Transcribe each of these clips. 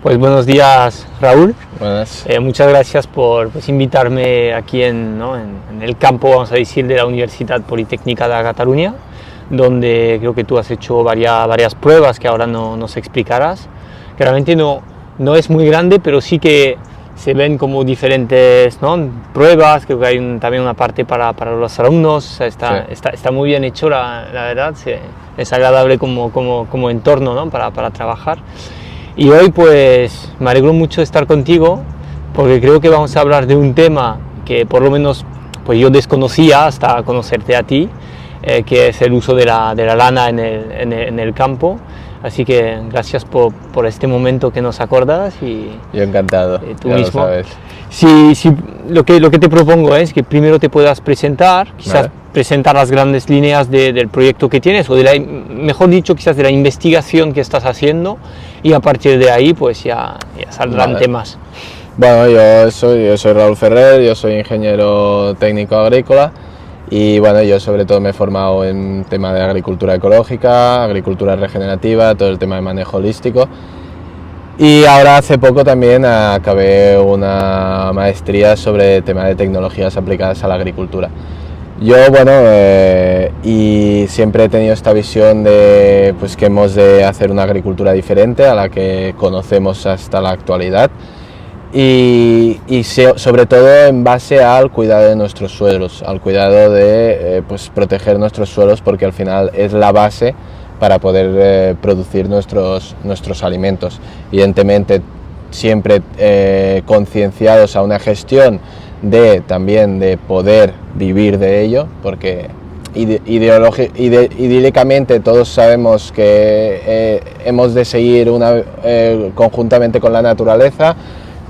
Pues buenos días, Raúl. Buenas. Muchas gracias por invitarme aquí en el campo, vamos a decir, de la Universidad Politécnica de Cataluña, donde creo que tú has hecho varias pruebas que ahora nos explicarás. Que realmente no es muy grande, pero sí que se ven como diferentes pruebas. Creo que hay también una parte para los alumnos. O sea, está muy bien hecho, la verdad. Es agradable como entorno, para trabajar. Y hoy pues me alegro mucho de estar contigo, porque creo que vamos a hablar de un tema que por lo menos pues yo desconocía hasta conocerte a ti, que es el uso de la lana en el campo. Así que gracias por este momento que nos acordas. Y yo encantado, tú ya mismo. lo sabes. Sí, lo que te propongo es que primero te puedas presentar, quizás Vale. presentar las grandes líneas del proyecto que tienes, o mejor dicho, quizás de la investigación que estás haciendo, y a partir de ahí pues ya saldrán temas. Bueno, yo soy Raúl Ferrer, yo soy ingeniero técnico agrícola y bueno, yo sobre todo me he formado en tema de agricultura ecológica, agricultura regenerativa, todo el tema de manejo holístico. Y ahora hace poco también acabé una maestría sobre el tema de tecnologías aplicadas a la agricultura. Yo, y siempre he tenido esta visión de pues, que hemos de hacer una agricultura diferente a la que conocemos hasta la actualidad y sobre todo en base al cuidado de nuestros suelos, al cuidado de pues, proteger nuestros suelos, porque al final es la base para poder producir nuestros alimentos. Evidentemente siempre concienciados a una gestión también de poder vivir de ello, porque idílicamente todos sabemos que hemos de seguir conjuntamente con la naturaleza,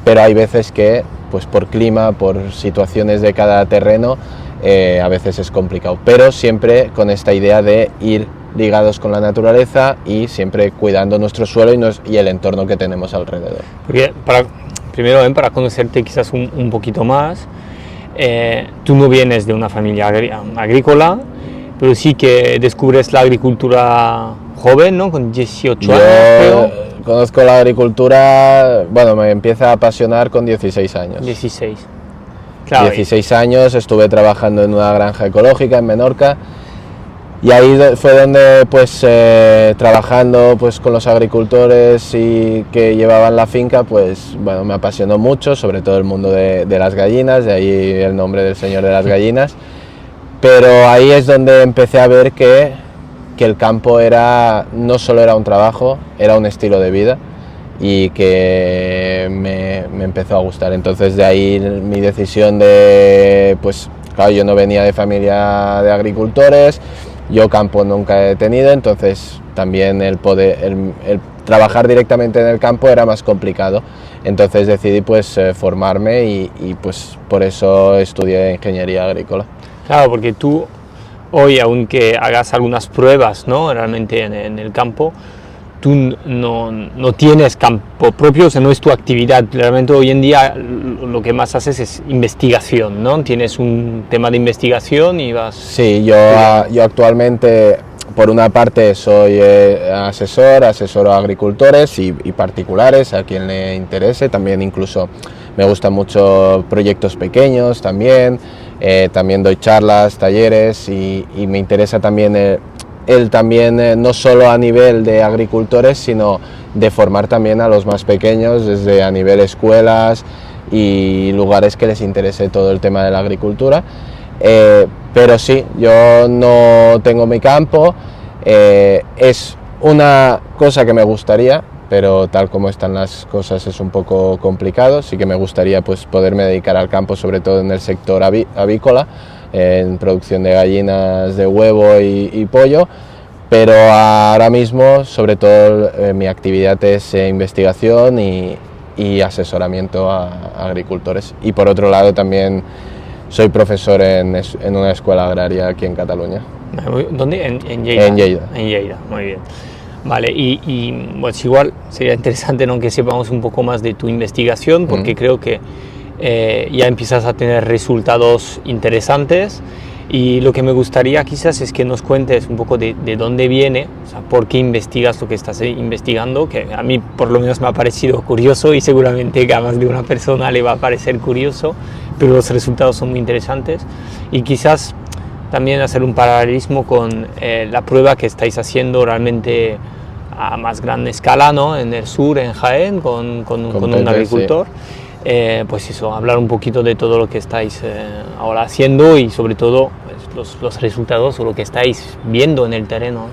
pero hay veces que pues por clima, por situaciones de cada terreno, a veces es complicado, pero siempre con esta idea de ir ligados con la naturaleza y siempre cuidando nuestro suelo y el entorno que tenemos alrededor. Porque primero, para conocerte quizás un poquito más, tú no vienes de una familia agrícola, pero sí que descubres la agricultura joven, ¿no? Con 18 años, creo. Conozco la agricultura, me empieza a apasionar con 16 años. 16. Claro. 16 años, estuve trabajando en una granja ecológica en Menorca. Y ahí fue donde, trabajando con los agricultores y que llevaban la finca, me apasionó mucho, sobre todo el mundo de las gallinas, de ahí el nombre del Señor de las Gallinas. Pero ahí es donde empecé a ver que el campo no solo era un trabajo, era un estilo de vida y que me empezó a gustar. Entonces de ahí mi decisión claro, yo no venía de familia de agricultores, yo campo nunca he tenido, entonces también el trabajar directamente en el campo era más complicado. Entonces decidí formarme y por eso estudié ingeniería agrícola. Claro, porque tú hoy, aunque hagas algunas pruebas, ¿no? Realmente en el campo, tú no tienes campo propio, o sea, no es tu actividad. Realmente hoy en día lo que más haces es investigación, ¿no? Tienes un tema de investigación y vas... Sí, yo actualmente, por una parte, soy asesoro a agricultores y particulares, a quien le interese. También incluso me gustan mucho proyectos pequeños también. También doy charlas, talleres y me interesa también no solo a nivel de agricultores, sino de formar también a los más pequeños, desde a nivel escuelas y lugares que les interese todo el tema de la agricultura. Pero sí, yo no tengo mi campo, es una cosa que me gustaría, pero tal como están las cosas es un poco complicado. Sí que me gustaría poderme dedicar al campo, sobre todo en el sector avícola, en producción de gallinas de huevo y pollo, pero ahora mismo sobre todo mi actividad es investigación y asesoramiento a agricultores. Y por otro lado también soy profesor en una escuela agraria aquí en Cataluña. ¿Dónde? En Lleida. En Lleida. En Lleida, muy bien. Vale, y pues igual sería interesante, ¿no?, que sepamos un poco más de tu investigación, porque creo que ya empiezas a tener resultados interesantes Y lo que me gustaría quizás es que nos cuentes un poco de dónde viene, o sea, por qué investigas lo que estás investigando, que a mí por lo menos me ha parecido curioso y seguramente que a más de una persona le va a parecer curioso, pero los resultados son muy interesantes. Y quizás también hacer un paralelismo con la prueba que estáis haciendo realmente a más grande escala, ¿no? En el sur, en Jaén, con un agricultor. Sí. Pues eso, hablar un poquito de todo lo que estáis ahora haciendo y sobre todo pues, los resultados o lo que estáis viendo en el terreno.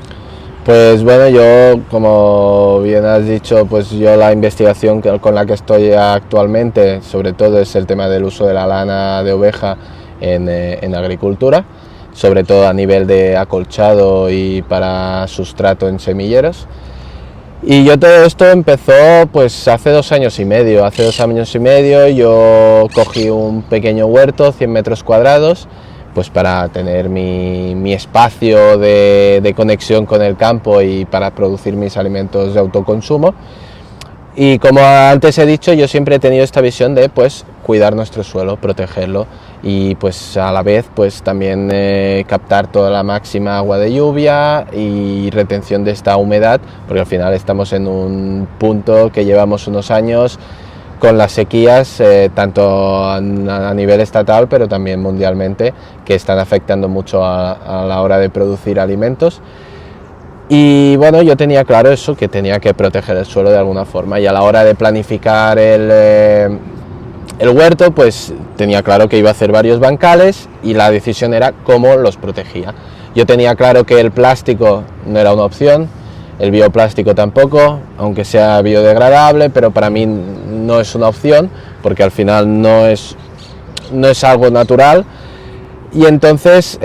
Pues bueno, yo, como bien has dicho, pues yo la investigación con la que estoy actualmente, sobre todo es el tema del uso de la lana de oveja en agricultura, sobre todo a nivel de acolchado y para sustrato en semilleros. Y yo todo esto empezó pues hace 2 años y medio. Hace 2 años y medio yo cogí un pequeño huerto, 100 metros cuadrados, pues para tener mi espacio de conexión con el campo y para producir mis alimentos de autoconsumo. Y como antes he dicho, yo siempre he tenido esta visión de pues cuidar nuestro suelo, protegerlo y pues a la vez pues también captar toda la máxima agua de lluvia y retención de esta humedad, porque al final estamos en un punto que llevamos unos años con las sequías, tanto a nivel estatal pero también mundialmente, que están afectando mucho a la hora de producir alimentos. Y bueno, yo tenía claro eso, que tenía que proteger el suelo de alguna forma, y a la hora de planificar el huerto, pues tenía claro que iba a hacer varios bancales y la decisión era cómo los protegía. Yo tenía claro que el plástico no era una opción, el bioplástico tampoco, aunque sea biodegradable, pero para mí no es una opción, porque al final no es algo natural. Y entonces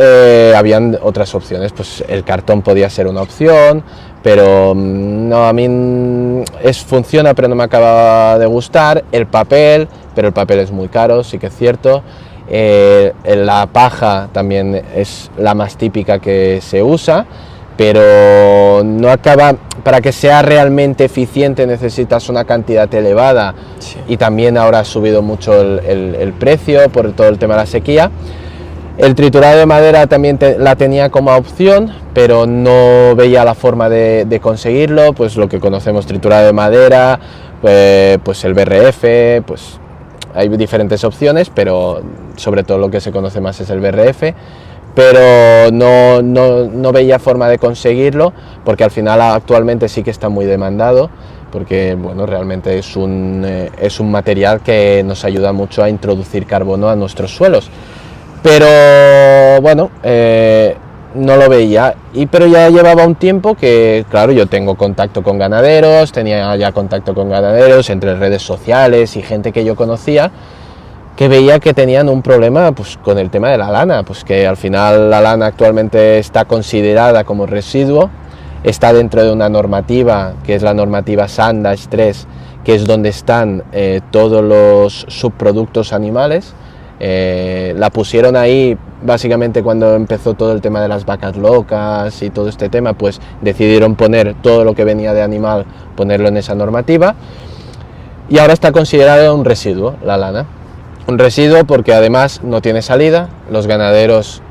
habían otras opciones, pues el cartón podía ser una opción, pero no, a mí funciona, pero no me acaba de gustar. El papel, pero el papel es muy caro, sí que es cierto. La paja también es la más típica que se usa, pero no acaba, para que sea realmente eficiente necesitas una cantidad elevada, sí. Y también ahora ha subido mucho el precio por todo el tema de la sequía. El triturado de madera también la tenía como opción, pero no veía la forma de conseguirlo, pues lo que conocemos, triturado de madera, pues el BRF, pues hay diferentes opciones, pero sobre todo lo que se conoce más es el BRF, pero no veía forma de conseguirlo, porque al final actualmente sí que está muy demandado, porque bueno, realmente es un material que nos ayuda mucho a introducir carbono a nuestros suelos. Pero bueno, no lo veía, pero ya llevaba un tiempo que, claro, yo tengo contacto con ganaderos, tenía ya contacto con ganaderos entre redes sociales y gente que yo conocía, que veía que tenían un problema pues, con el tema de la lana, pues que al final la lana actualmente está considerada como residuo, está dentro de una normativa, que es la normativa SAN-3, que es donde están todos los subproductos animales. La pusieron ahí básicamente cuando empezó todo el tema de las vacas locas y todo este tema, pues decidieron poner todo lo que venía de animal, ponerlo en esa normativa, y ahora está considerado un residuo la lana, un residuo porque además no tiene salida. Los ganaderos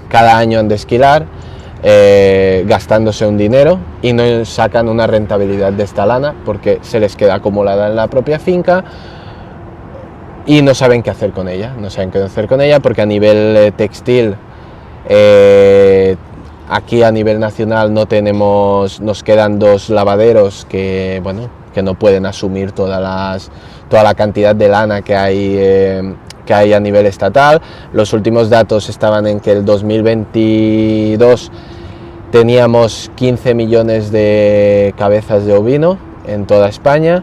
cada año han de esquilar gastándose un dinero y no sacan una rentabilidad de esta lana porque se les queda acumulada en la propia finca y no saben qué hacer con ella, porque a nivel textil, aquí a nivel nacional nos quedan 2 lavaderos que no pueden asumir toda la cantidad de lana que hay a nivel estatal. Los últimos datos estaban en que el 2022 teníamos 15 millones de cabezas de ovino en toda España.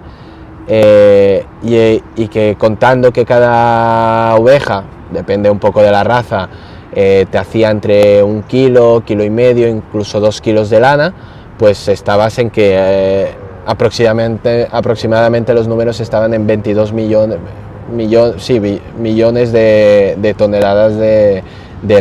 Y que contando que cada oveja, depende un poco de la raza, te hacía entre 1 kilo, kilo y medio, incluso 2 kilos de lana, pues estabas en que aproximadamente los números estaban en 22 millones de toneladas de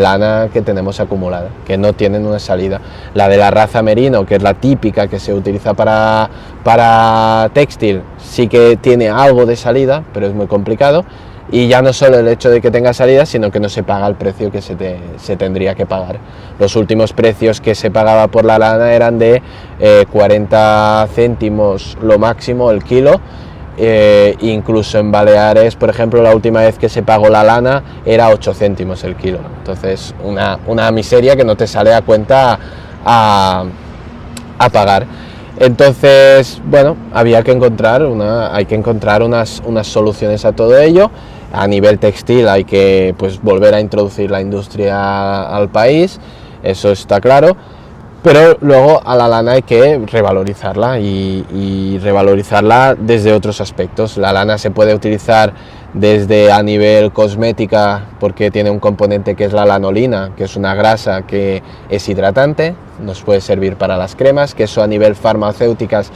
lana que tenemos acumulada, que no tienen una salida. La de la raza merino, que es la típica que se utiliza para textil, sí que tiene algo de salida, pero es muy complicado. y ya no solo el hecho de que tenga salida, sino que no se paga el precio que se tendría que pagar. Los últimos precios que se pagaba por la lana eran de 40 céntimos lo máximo el kilo, incluso en Baleares, por ejemplo, la última vez que se pagó la lana era 8 céntimos el kilo. Entonces una miseria que no te sale a cuenta a pagar. Entonces, bueno, hay que encontrar unas soluciones a todo ello. A nivel textil hay que, pues, volver a introducir la industria al país, eso está claro, pero luego a la lana hay que revalorizarla y revalorizarla desde otros aspectos. La lana se puede utilizar desde a nivel cosmética, porque tiene un componente que es la lanolina, que es una grasa que es hidratante, nos puede servir para las cremas, que eso a nivel farmacéuticas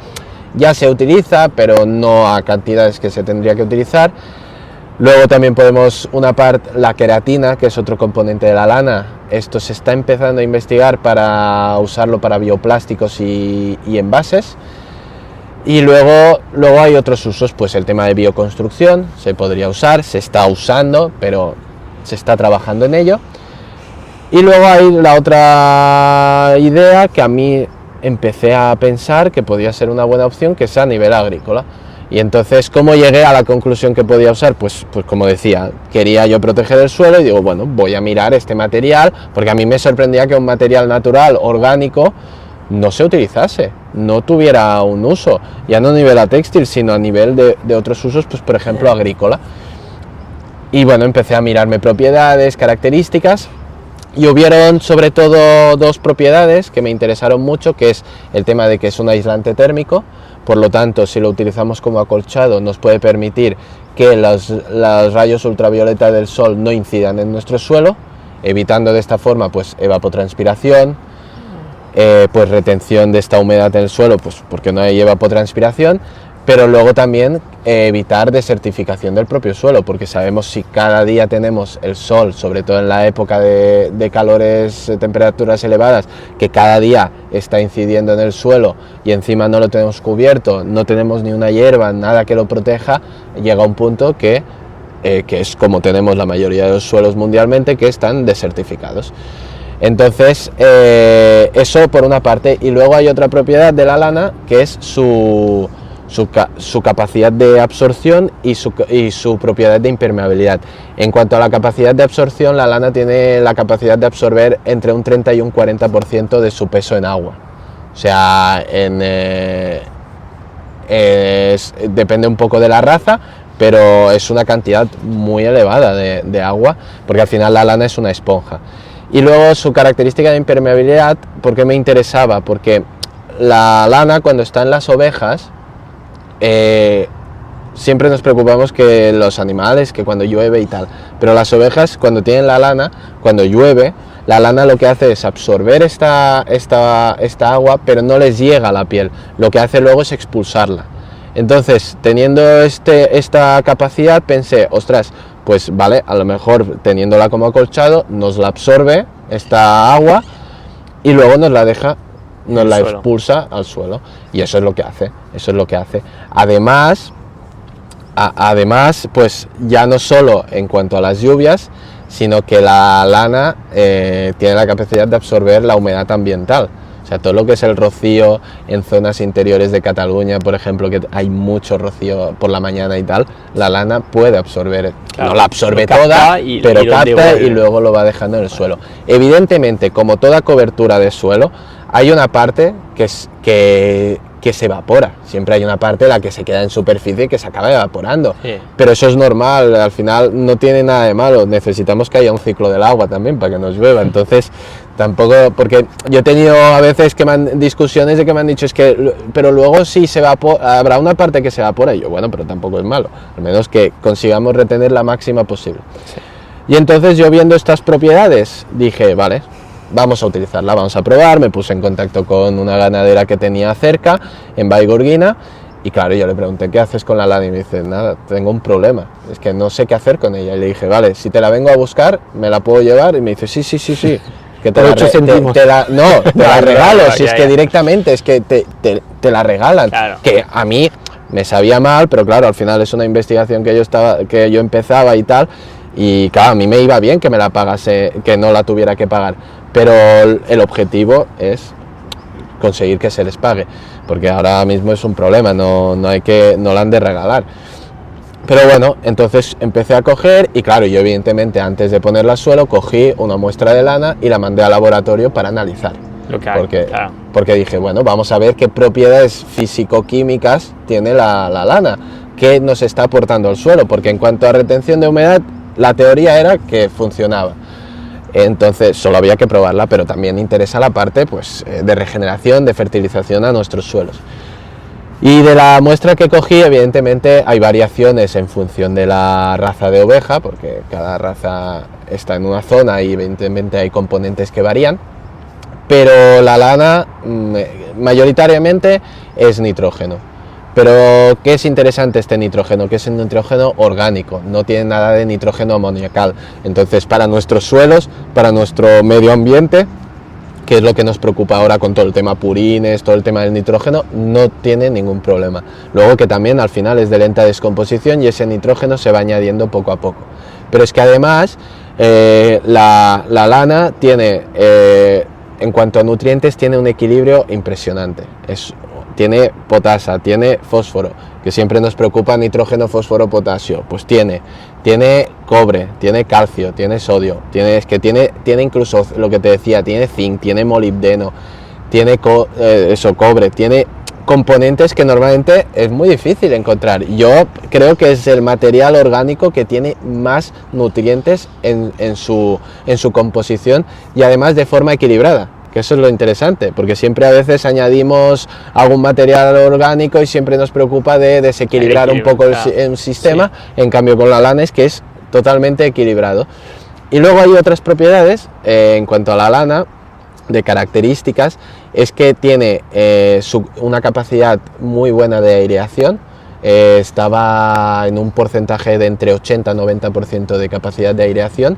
ya se utiliza, pero no a cantidades que se tendría que utilizar. Luego también podemos, la queratina, que es otro componente de la lana, esto se está empezando a investigar para usarlo para bioplásticos y envases. Y luego hay otros usos, pues el tema de bioconstrucción se podría usar, se está usando, pero se está trabajando en ello. Y luego hay la otra idea que a mí empecé a pensar que podía ser una buena opción, que es a nivel agrícola. Y entonces, ¿cómo llegué a la conclusión que podía usar? Pues como decía, quería yo proteger el suelo y digo, bueno, voy a mirar este material, porque a mí me sorprendía que un material natural, orgánico, no se utilizase, no tuviera un uso, ya no a nivel textil, sino a nivel de otros usos, pues por ejemplo agrícola. Y bueno, empecé a mirarme propiedades, características, y hubieron sobre todo dos propiedades que me interesaron mucho, que es el tema de que es un aislante térmico, por lo tanto, si lo utilizamos como acolchado, nos puede permitir que los rayos ultravioleta del sol no incidan en nuestro suelo, evitando de esta forma pues evapotranspiración, pues retención de esta humedad en el suelo, pues porque no hay evapotranspiración, pero luego también evitar desertificación del propio suelo, porque sabemos si cada día tenemos el sol, sobre todo en la época de calores, temperaturas elevadas, que cada día está incidiendo en el suelo y encima no lo tenemos cubierto, no tenemos ni una hierba, nada que lo proteja, llega un punto que es como tenemos la mayoría de los suelos mundialmente, que están desertificados. Entonces, eso por una parte, y luego hay otra propiedad de la lana, que es su capacidad de absorción y su propiedad de impermeabilidad. En cuanto a la capacidad de absorción, la lana tiene la capacidad de absorber entre un 30 y un 40% de su peso en agua. O sea, depende un poco de la raza, pero es una cantidad muy elevada de agua, porque al final la lana es una esponja. Y luego su característica de impermeabilidad, ¿por qué me interesaba? Porque la lana, cuando está en las ovejas, siempre nos preocupamos que los animales, que cuando llueve y tal, pero las ovejas, cuando tienen la lana, cuando llueve, la lana lo que hace es absorber esta agua, pero no les llega a la piel, lo que hace luego es expulsarla. Entonces, teniendo esta capacidad, pensé, ostras, pues vale, a lo mejor teniéndola como acolchado, nos la absorbe esta agua y luego nos la deja, nos la expulsa al suelo, y eso es lo que hace, Además, pues ya no solo en cuanto a las lluvias, sino que la lana tiene la capacidad de absorber la humedad ambiental. O sea, todo lo que es el rocío en zonas interiores de Cataluña, por ejemplo, que hay mucho rocío por la mañana y tal, la lana puede absorber, claro, no la absorbe toda, pero capta y luego lo va dejando en el suelo. Evidentemente, como toda cobertura de suelo, hay una parte que se evapora, siempre hay una parte en la que se queda en superficie y que se acaba evaporando, sí. Pero eso es normal, al final no tiene nada de malo, necesitamos que haya un ciclo del agua también para que nos llueva, entonces tampoco, porque yo he tenido a veces discusiones de que me han dicho, pero luego sí habrá una parte que se evapora, y yo, bueno, pero tampoco es malo, al menos que consigamos retener la máxima posible. Sí. Y entonces yo, viendo estas propiedades, dije, vale, vamos a utilizarla, vamos a probar. Me puse en contacto con una ganadera que tenía cerca, en Vallgorguina, y claro, yo le pregunté, ¿qué haces con la lana? Y me dice, nada, tengo un problema, es que no sé qué hacer con ella. Y le dije, vale, si te la vengo a buscar, ¿me la puedo llevar? Y me dice, sí, que te la regalo, si es que directamente, es que te la regalan, claro. Que a mí, me sabía mal, pero claro, al final es una investigación que yo empezaba y tal, y claro, a mí me iba bien que me la pagase, que no la tuviera que pagar, pero el objetivo es conseguir que se les pague, porque ahora mismo es un problema, no la han de regalar. Pero bueno, entonces empecé a coger y claro, yo evidentemente antes de ponerla al suelo cogí una muestra de lana y la mandé al laboratorio para analizar. Porque dije, bueno, vamos a ver qué propiedades físico-químicas tiene la lana, qué nos está aportando al suelo, porque en cuanto a retención de humedad, la teoría era que funcionaba. Entonces solo había que probarla, pero también interesa la parte pues, de regeneración, de fertilización a nuestros suelos. Y de la muestra que cogí, evidentemente hay variaciones en función de la raza de oveja, porque cada raza está en una zona y evidentemente hay componentes que varían, pero la lana mayoritariamente es nitrógeno. Pero ¿qué es interesante este nitrógeno? Que es un nitrógeno orgánico, no tiene nada de nitrógeno amoniacal. Entonces para nuestros suelos, para nuestro medio ambiente, que es lo que nos preocupa ahora con todo el tema purines, todo el tema del nitrógeno, no tiene ningún problema. Luego que también al final es de lenta descomposición y ese nitrógeno se va añadiendo poco a poco. Pero es que además la lana tiene, en cuanto a nutrientes, tiene un equilibrio impresionante. Tiene potasa, tiene fósforo, que siempre nos preocupa nitrógeno, fósforo, potasio, pues tiene cobre, tiene calcio, tiene sodio, tiene incluso lo que te decía, tiene zinc, tiene molibdeno, tiene cobre, tiene componentes que normalmente es muy difícil encontrar. Yo creo que es el material orgánico que tiene más nutrientes en su composición y además de forma equilibrada. Que eso es lo interesante, porque siempre a veces añadimos algún material orgánico y siempre nos preocupa de desequilibrar un poco el sistema, sí. En cambio con la lana es que es totalmente equilibrado. Y luego hay otras propiedades en cuanto a la lana, de características, es que tiene una capacidad muy buena de aireación, estaba en un porcentaje de entre 80 y 90% de capacidad de aireación,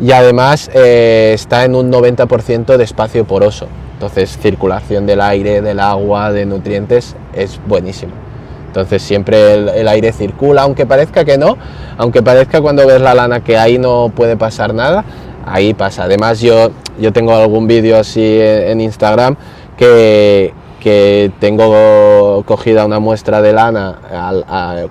y además está en un 90% de espacio poroso, entonces circulación del aire, del agua, de nutrientes es buenísimo. Entonces siempre el aire circula, aunque parezca que no, aunque parezca cuando ves la lana que ahí no puede pasar nada, ahí pasa. Además yo tengo algún vídeo así en Instagram que tengo cogida una muestra de lana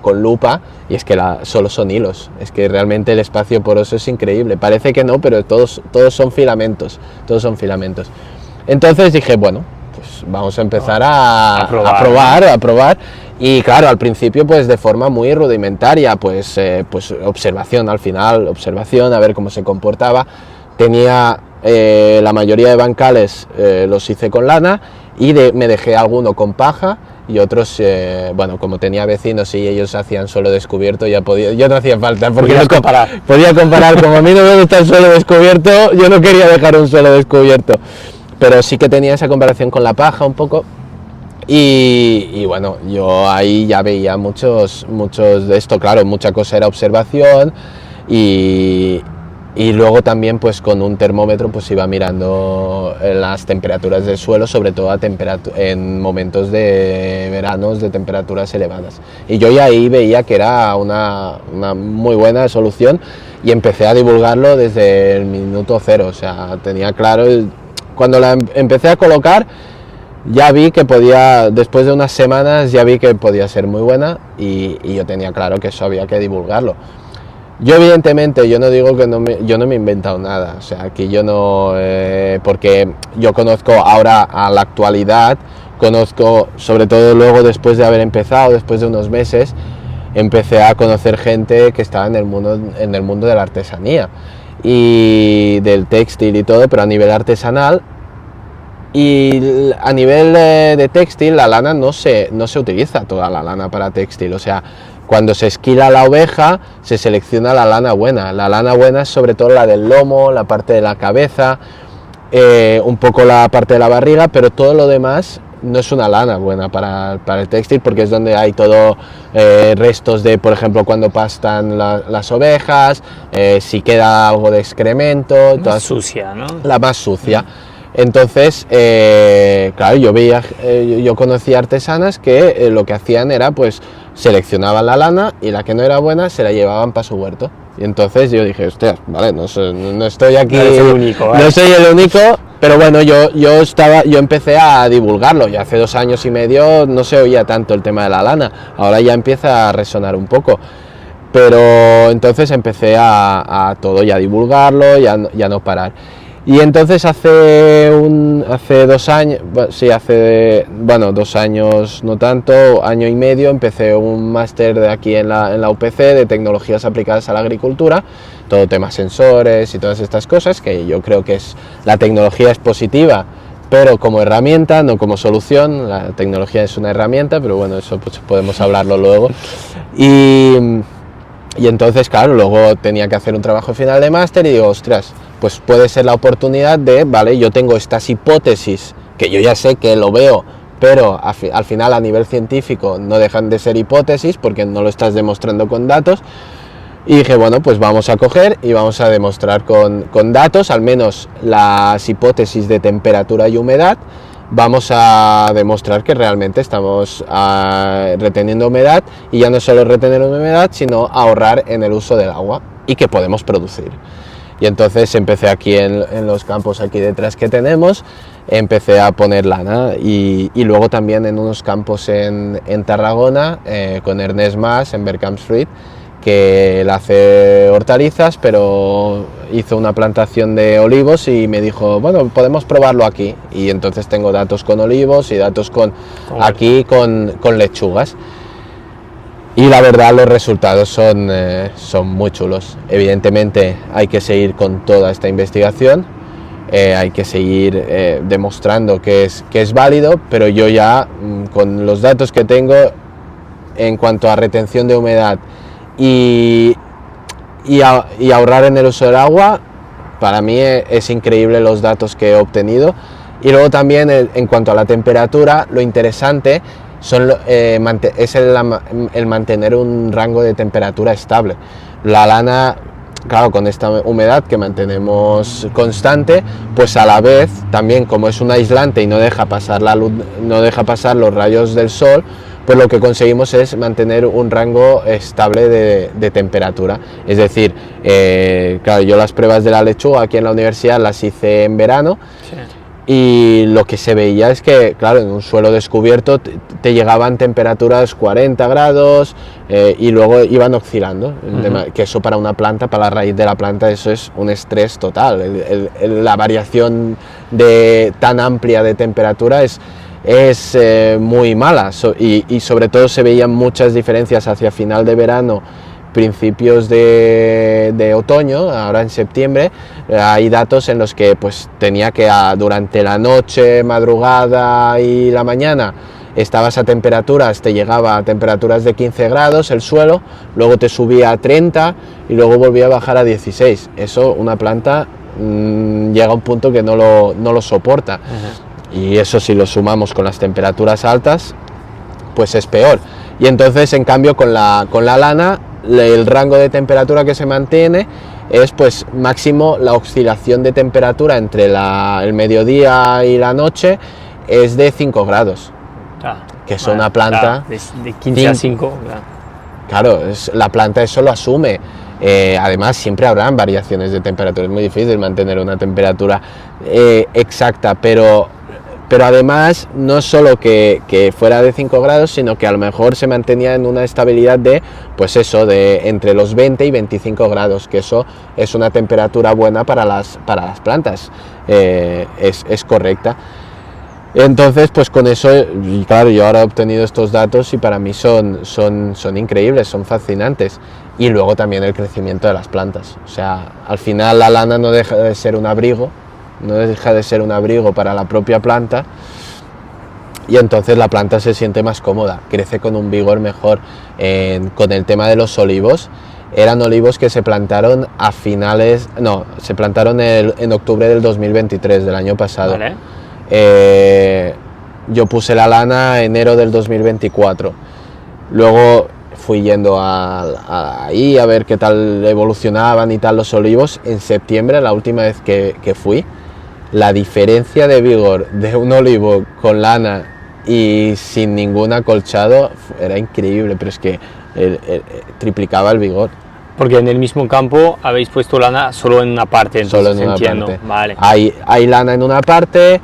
con lupa y es que solo son hilos, es que realmente el espacio poroso es increíble, parece que no, pero todos son filamentos, Entonces dije, bueno, pues vamos a empezar a probar y claro, al principio pues de forma muy rudimentaria, pues observación, al final, observación, a ver cómo se comportaba. Tenía la mayoría de bancales los hice con lana y me dejé alguno con paja y otros, bueno, como tenía vecinos y ellos hacían suelo descubierto, yo no hacía falta porque podía comparar, como a mí no me gusta el suelo descubierto, yo no quería dejar un suelo descubierto, pero sí que tenía esa comparación con la paja un poco. Y bueno, yo ahí ya veía muchos de esto, claro, mucha cosa era observación y luego también pues con un termómetro pues iba mirando las temperaturas del suelo, sobre todo en momentos de veranos de temperaturas elevadas. Y yo ya ahí veía que era una muy buena solución y empecé a divulgarlo desde el minuto cero, o sea, tenía claro, cuando la empecé a colocar, ya vi que después de unas semanas ya vi que podía ser muy buena y yo tenía claro que eso había que divulgarlo. Yo evidentemente, yo no digo que yo no me he inventado nada, o sea, que yo no, porque yo conozco ahora a la actualidad, conozco sobre todo luego después de haber empezado, después de unos meses, empecé a conocer gente que estaba en el mundo de la artesanía y del textil y todo, pero a nivel artesanal. Y a nivel de textil, la lana no se utiliza toda la lana para textil, o sea, cuando se esquila la oveja, se selecciona la lana buena. La lana buena es sobre todo la del lomo, la parte de la cabeza, un poco la parte de la barriga, pero todo lo demás no es una lana buena para el textil, porque es donde hay todo restos de, por ejemplo, cuando pastan las ovejas, si queda algo de excremento. Más sucia, ¿no? La más sucia. Entonces, claro, yo conocía artesanas que lo que hacían era, pues, seleccionaban la lana y la que no era buena se la llevaban para su huerto. Y entonces yo dije, hostia, vale, no estoy aquí, no eres el único, ¿vale? No soy el único, pero bueno, yo empecé a divulgarlo, y hace 2 años y medio no se oía tanto el tema de la lana, ahora ya empieza a resonar un poco. Pero entonces empecé a todo, ya divulgarlo, ya no parar. Y entonces hace 2 años, sí, bueno, 2 años no tanto, año y medio, empecé un máster de aquí en la UPC de tecnologías aplicadas a la agricultura, todo tema sensores y todas estas cosas, que yo creo que la tecnología es positiva, pero como herramienta, no como solución. La tecnología es una herramienta, pero bueno, eso pues podemos hablarlo luego. Y entonces, claro, luego tenía que hacer un trabajo final de máster y digo, ostras, pues puede ser la oportunidad de, vale, yo tengo estas hipótesis, que yo ya sé que lo veo, pero al final a nivel científico no dejan de ser hipótesis porque no lo estás demostrando con datos. Y dije, bueno, pues vamos a coger y vamos a demostrar con datos, al menos las hipótesis de temperatura y humedad. Vamos a demostrar que realmente estamos reteniendo humedad, y ya no solo retener humedad, sino ahorrar en el uso del agua, y que podemos producir. Y entonces empecé aquí en los campos aquí detrás que tenemos, empecé a poner lana, y luego también en unos campos en Tarragona, con Ernest Mas, en Berkamsfruit, que él hace hortalizas, pero hizo una plantación de olivos y me dijo, bueno, podemos probarlo aquí. Y entonces tengo datos con olivos y datos con lechugas. Y la verdad los resultados son muy chulos. Evidentemente hay que seguir con toda esta investigación, hay que seguir demostrando que es válido, pero yo ya con los datos que tengo en cuanto a retención de humedad y ahorrar en el uso del agua, para mí es increíble los datos que he obtenido. Y luego también en cuanto a la temperatura, lo interesante es el mantener un rango de temperatura estable. La lana, claro, con esta humedad que mantenemos constante, pues a la vez también, como es un aislante y no deja pasar la luz, no deja pasar los rayos del sol, pues lo que conseguimos es mantener un rango estable de temperatura. Es decir, claro, yo las pruebas de la lechuga aquí en la universidad las hice en verano. Sí. Y lo que se veía es que, claro, en un suelo descubierto te llegaban temperaturas 40 grados y luego iban oscilando. Que eso para una planta, para la raíz de la planta, eso es un estrés total. La variación tan amplia de temperatura es muy mala, y sobre todo se veían muchas diferencias hacia final de verano, principios de otoño. Ahora en septiembre hay datos en los que pues tenía que durante la noche, madrugada y la mañana estabas a temperaturas, te llegaba a temperaturas de 15 grados el suelo, luego te subía a 30 y luego volvía a bajar a 16. Eso una planta llega a un punto que no lo soporta. Y eso, si lo sumamos con las temperaturas altas, pues es peor. Y entonces, en cambio, con la lana, el rango de temperatura que se mantiene es pues máximo la oscilación de temperatura entre el mediodía y la noche es de 5 grados. Que es una planta... de 15 a 5. Claro, la planta eso lo asume. Además, siempre habrán variaciones de temperatura. Es muy difícil mantener una temperatura exacta, pero además no solo que fuera de 5 grados, sino que a lo mejor se mantenía en una estabilidad de, pues eso, de entre los 20 y 25 grados, que eso es una temperatura buena para las plantas, es correcta. Entonces, pues con eso, y claro, yo ahora he obtenido estos datos y para mí son increíbles, son fascinantes. Y luego también el crecimiento de las plantas. O sea, al final la lana no deja de ser un abrigo, para la propia planta, y entonces la planta se siente más cómoda, crece con un vigor mejor. Con el tema de los olivos, eran olivos que se plantaron se plantaron en octubre del 2023, del año pasado. Vale. Yo puse la lana en enero del 2024, luego fui yendo ahí a ver qué tal evolucionaban y tal los olivos. En septiembre, la última vez que fui, la diferencia de vigor de un olivo con lana y sin ningún acolchado era increíble, pero es que triplicaba el vigor. Porque en el mismo campo habéis puesto lana solo en una parte, entonces Solo en una entiendo. parte. Vale. Hay lana en una parte,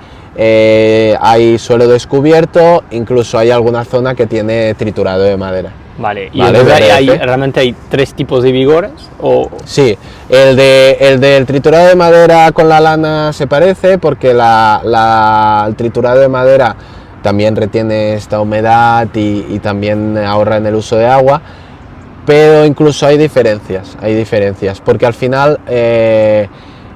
hay suelo descubierto, incluso hay alguna zona que tiene triturado de madera. Vale, y Vale, entonces realmente hay tres tipos de vigores, o Sí, el del triturado de madera con la lana se parece porque el triturado de madera también retiene esta humedad y también ahorra en el uso de agua, pero incluso hay diferencias, porque al final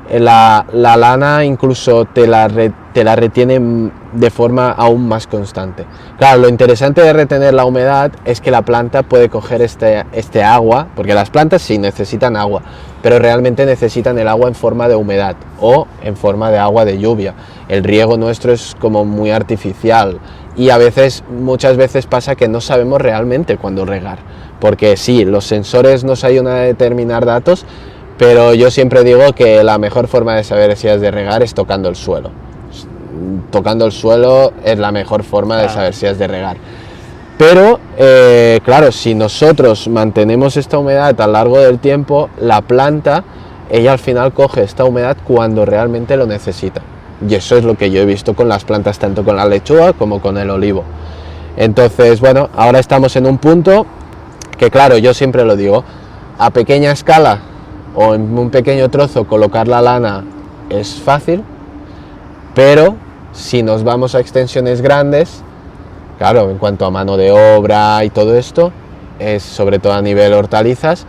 la lana incluso te la retiene de forma aún más constante. Claro, lo interesante de retener la humedad es que la planta puede coger este agua, porque las plantas sí necesitan agua, pero realmente necesitan el agua en forma de humedad o en forma de agua de lluvia. El riego nuestro es como muy artificial y muchas veces pasa que no sabemos realmente cuándo regar, porque sí, los sensores nos ayudan a determinar datos, pero yo siempre digo que la mejor forma de saber si has de regar es tocando el suelo. Tocando el suelo es la mejor forma de saber si has de regar. Pero, claro, si nosotros mantenemos esta humedad a lo largo del tiempo, la planta, ella al final coge esta humedad cuando realmente lo necesita. Y eso es lo que yo he visto con las plantas, tanto con la lechuga como con el olivo. Entonces, bueno, ahora estamos en un punto que, claro, yo siempre lo digo, a pequeña escala o en un pequeño trozo colocar la lana es fácil, pero si nos vamos a extensiones grandes, claro, en cuanto a mano de obra y todo esto, es sobre todo a nivel hortalizas,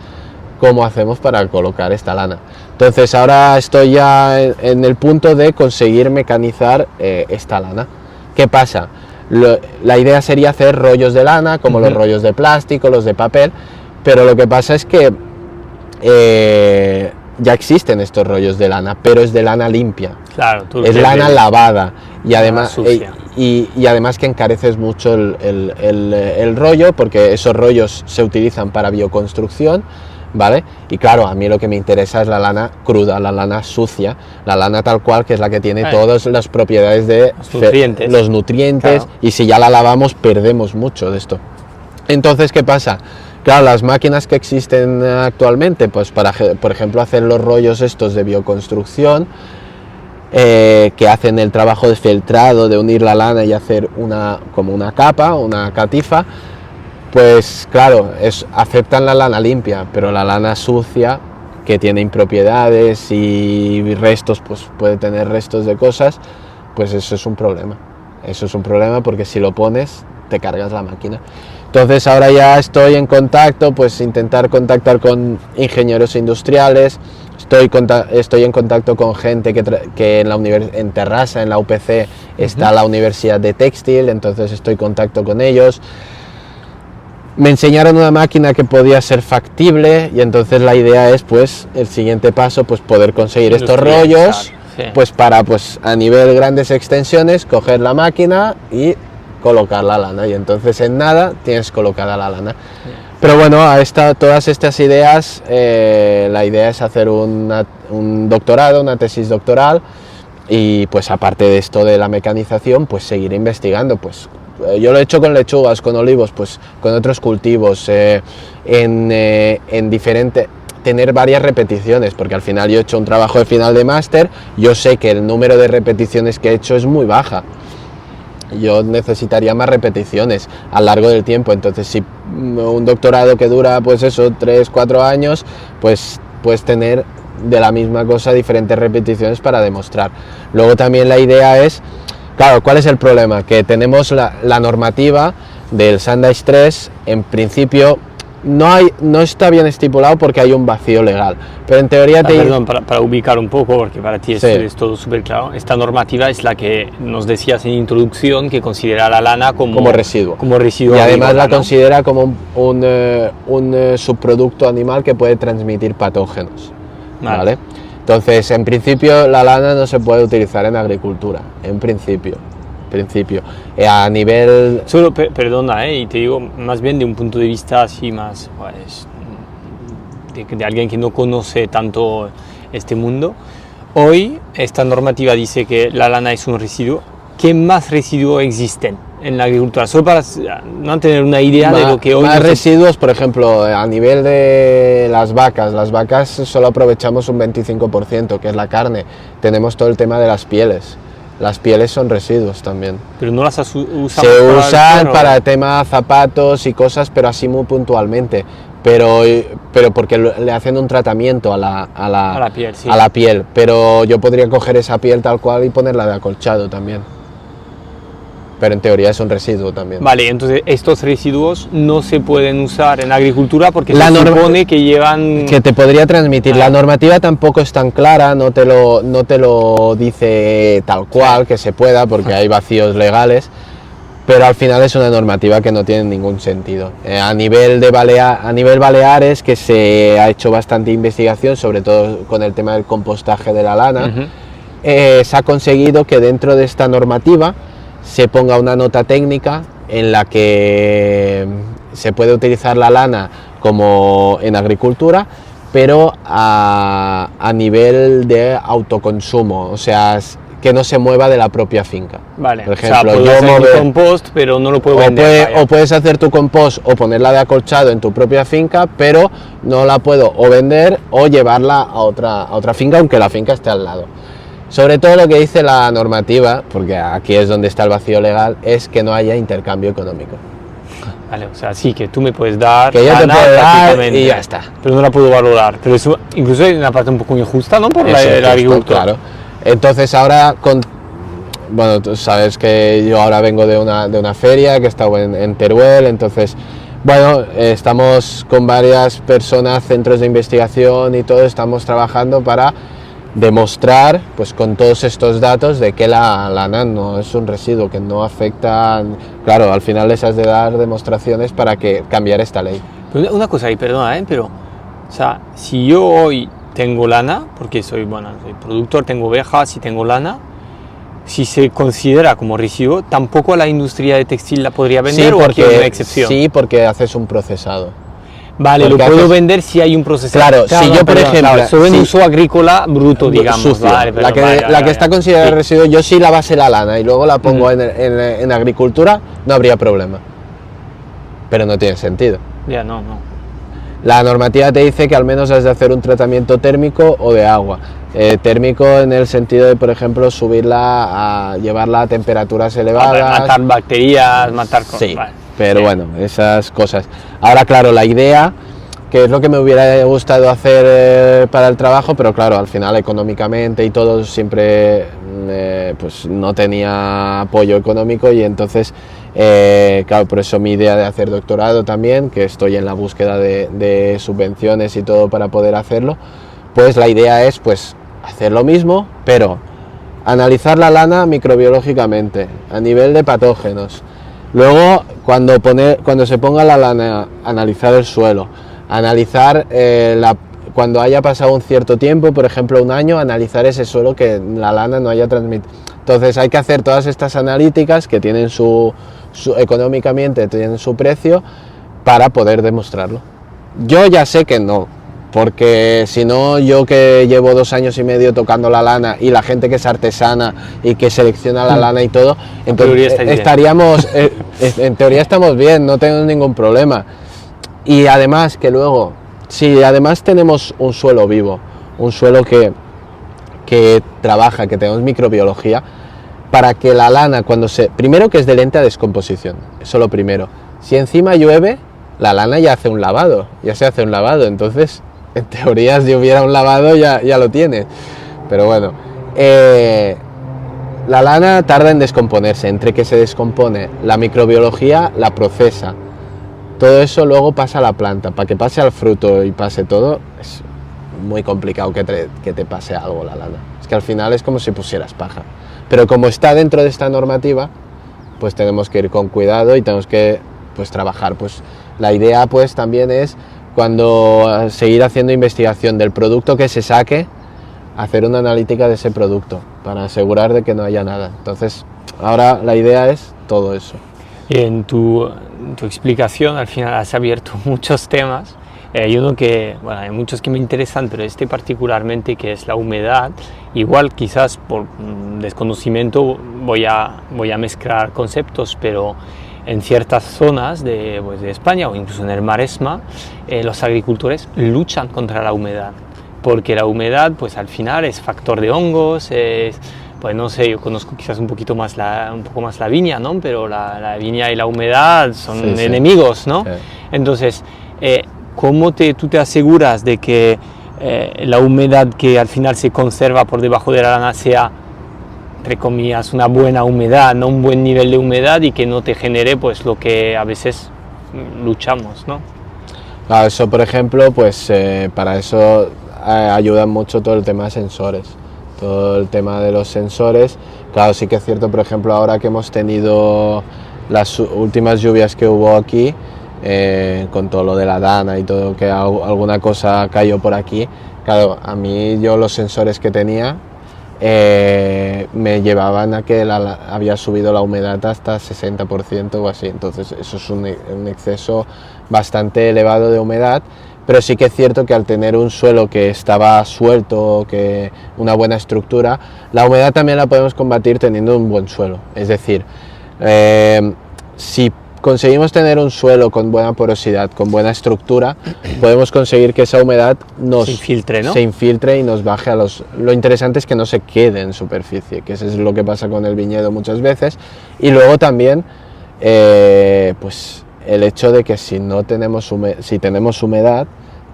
¿cómo hacemos para colocar esta lana? Entonces ahora estoy ya en el punto de conseguir mecanizar esta lana. ¿Qué pasa? La idea sería hacer rollos de lana, como los rollos de plástico, los de papel, pero lo que pasa es que ya existen estos rollos de lana, pero es de lana limpia. Claro, es lana lavada y además, sucia. y además que encareces mucho el rollo, porque esos rollos se utilizan para bioconstrucción, ¿vale? Y claro, a mí lo que me interesa es la lana cruda, la lana sucia, la lana tal cual, que es la que tiene todas las propiedades de los nutrientes, claro. Y si ya la lavamos perdemos mucho de esto. Entonces, ¿qué pasa? Claro, las máquinas que existen actualmente, pues para, por ejemplo, hacer los rollos estos de bioconstrucción, que hacen el trabajo de filtrado, de unir la lana y hacer como una capa, una catifa, pues claro, aceptan la lana limpia, pero la lana sucia, que tiene impropiedades y restos, pues puede tener restos de cosas, pues eso es un problema. Eso es un problema porque si lo pones, te cargas la máquina. Entonces ahora ya estoy en contacto, pues intentar contactar con ingenieros industriales, estoy en contacto con gente que en Terrassa, en la UPC, está la Universidad de Textil, entonces estoy en contacto con ellos. Me enseñaron una máquina que podía ser factible y entonces la idea es, pues, el siguiente paso, pues poder conseguir estos rollos, sí. Pues para, pues, a nivel grandes extensiones, coger la máquina y colocar la lana, y entonces en nada tienes colocada la lana. Pero bueno, todas estas ideas, la idea es hacer un doctorado, una tesis doctoral, y pues aparte de esto de la mecanización, pues seguir investigando, pues yo lo he hecho con lechugas, con olivos, pues con otros cultivos, en diferente, tener varias repeticiones, porque al final yo he hecho un trabajo de final de máster, yo sé que el número de repeticiones que he hecho es muy baja. Yo necesitaría más repeticiones a lo largo del tiempo, entonces si un doctorado que dura pues eso 3-4 años, pues puedes tener de la misma cosa diferentes repeticiones para demostrar. Luego también la idea es, claro, ¿cuál es el problema? Que tenemos la normativa del Sandage 3, en principio no está bien estipulado porque hay un vacío legal, pero en teoría Perdón, para ubicar un poco, porque para ti es todo súper claro. Esta normativa es la que nos decías en introducción, que considera la lana como residuo. Y además la considera como un subproducto animal que puede transmitir patógenos. ¿Vale? Entonces, en principio, la lana no se puede utilizar en agricultura, en principio. A nivel... Solo, perdona, y te digo, más bien de un punto de vista así más, pues, de alguien que no conoce tanto este mundo, hoy esta normativa dice que la lana es un residuo. ¿Qué más residuos existen en la agricultura? Solo para no tener una idea de lo que hoy... Más residuos, por ejemplo, a nivel de las vacas solo aprovechamos un 25%, que es la carne. Tenemos todo el tema de las pieles. Las pieles son residuos también. Pero no las usamos. Se usan para el tema zapatos y cosas, pero así muy puntualmente. Pero porque le hacen un tratamiento a la piel, sí. A la piel. Pero yo podría coger esa piel tal cual y ponerla de acolchado también. Pero en teoría es un residuo también. Vale, entonces estos residuos no se pueden usar en la agricultura porque se supone que llevan... Que te podría transmitir. La normativa tampoco es tan clara, no te lo dice tal cual que se pueda porque hay vacíos legales, pero al final es una normativa que no tiene ningún sentido. A nivel Baleares, que se ha hecho bastante investigación, sobre todo con el tema del compostaje de la lana, se ha conseguido que dentro de esta normativa se ponga una nota técnica en la que se puede utilizar la lana como en agricultura, pero a nivel de autoconsumo, o sea, que no se mueva de la propia finca. Vale, por ejemplo, o sea, puedo hacer compost, pero no lo puedo vender. O puedes hacer tu compost o ponerla de acolchado en tu propia finca, pero no la puedo o vender o llevarla a otra finca, aunque la finca esté al lado. Sobre todo lo que dice la normativa, porque aquí es donde está el vacío legal, es que no haya intercambio económico. Vale, o sea, sí, que tú me puedes dar, que yo te puedo dar y ya está. Pero no la puedo valorar. Pero eso incluso hay una parte un poco injusta, ¿no? Por la agricultura. Claro. Entonces ahora, bueno, tú sabes que yo ahora vengo de una feria que he estado en Teruel, entonces, bueno, estamos con varias personas, centros de investigación y todo, estamos trabajando para demostrar, pues con todos estos datos, de que la lana no es un residuo, que no afecta. Claro, al final les has de dar demostraciones para que cambiar esta ley. Pero una cosa ahí, perdona, pero, o sea, si yo hoy tengo lana, porque soy productor, tengo ovejas y tengo lana, si se considera como residuo, tampoco la industria de textil la podría vender, ¿o aquí hay una excepción? Sí, porque haces un procesado. Vale, lo puedo vender si hay un proceso. Claro, si yo, por ejemplo... Solo en uso agrícola bruto, digamos. Sucio, la que está considerada residuo, yo sí la base la lana y luego la pongo en agricultura, no habría problema. Pero no tiene sentido. Ya, no. La normativa te dice que al menos has de hacer un tratamiento térmico o de agua. Térmico en el sentido de, por ejemplo, llevarla a temperaturas elevadas. Matar bacterias, matar cosas. Sí. Vale. Pero bueno, esas cosas. Ahora, claro, la idea, que es lo que me hubiera gustado hacer para el trabajo, pero claro, al final económicamente y todo siempre pues no tenía apoyo económico y entonces, claro, por eso mi idea de hacer doctorado también, que estoy en la búsqueda de subvenciones y todo para poder hacerlo, pues la idea es pues hacer lo mismo, pero analizar la lana microbiológicamente, a nivel de patógenos. Luego, cuando se ponga la lana, analizar el suelo, analizar cuando haya pasado un cierto tiempo, por ejemplo un año, analizar ese suelo que la lana no haya transmitido. Entonces hay que hacer todas estas analíticas que tienen económicamente tienen su precio para poder demostrarlo. Yo ya sé que no, porque si no, yo que llevo 2 años y medio tocando la lana y la gente que es artesana y que selecciona la lana y todo, entonces estaríamos, en teoría estamos bien, no tenemos ningún problema. Y además que luego, si además tenemos un suelo vivo, un suelo que trabaja, que tenemos microbiología, para que la lana primero que es de lenta descomposición, eso lo primero. Si encima llueve, la lana ya se hace un lavado, entonces en teoría si hubiera un lavado ya lo tiene, pero bueno, la lana tarda en descomponerse, entre que se descompone, la microbiología la procesa, todo eso luego pasa a la planta, para que pase al fruto y pase todo, es muy complicado que te pase algo la lana, es que al final es como si pusieras paja, pero como está dentro de esta normativa, pues tenemos que ir con cuidado y tenemos que pues trabajar, pues la idea pues también es cuando seguir haciendo investigación del producto que se saque, hacer una analítica de ese producto para asegurar de que no haya nada. Entonces, ahora la idea es todo eso. Y en tu explicación, al final has abierto muchos temas Hay uno que, bueno, hay muchos que me interesan, pero este particularmente, que es la humedad. Igual quizás por desconocimiento voy a mezclar conceptos, pero en ciertas zonas de España o incluso en el Maresma, los agricultores luchan contra la humedad, porque la humedad pues al final es factor de hongos, pues no sé, yo conozco quizás un poco más la viña, ¿no? Pero la viña y la humedad son Sí, enemigos, ¿no? Sí. Entonces, ¿cómo tú te aseguras de que la humedad que al final se conserva por debajo de la lana sea, entre comillas, una buena humedad, no un buen nivel de humedad, y que no te genere pues lo que a veces luchamos, ¿no? Claro, eso por ejemplo, pues para eso ayuda mucho todo el tema de sensores, todo el tema de los sensores. Claro, sí que es cierto, por ejemplo, ahora que hemos tenido las últimas lluvias que hubo aquí, con todo lo de la dana y todo, que alguna cosa cayó por aquí, claro, a mí los sensores que tenía me llevaban a que había subido la humedad hasta 60% o así, entonces eso es un exceso bastante elevado de humedad. Pero sí que es cierto que al tener un suelo que estaba suelto, que una buena estructura, la humedad también la podemos combatir teniendo un buen suelo. Es decir, si conseguimos tener un suelo con buena porosidad, con buena estructura, podemos conseguir que esa humedad se infiltre y nos baje a los... Lo interesante es que no se quede en superficie, que eso es lo que pasa con el viñedo muchas veces. Y luego también, pues el hecho de que si tenemos humedad,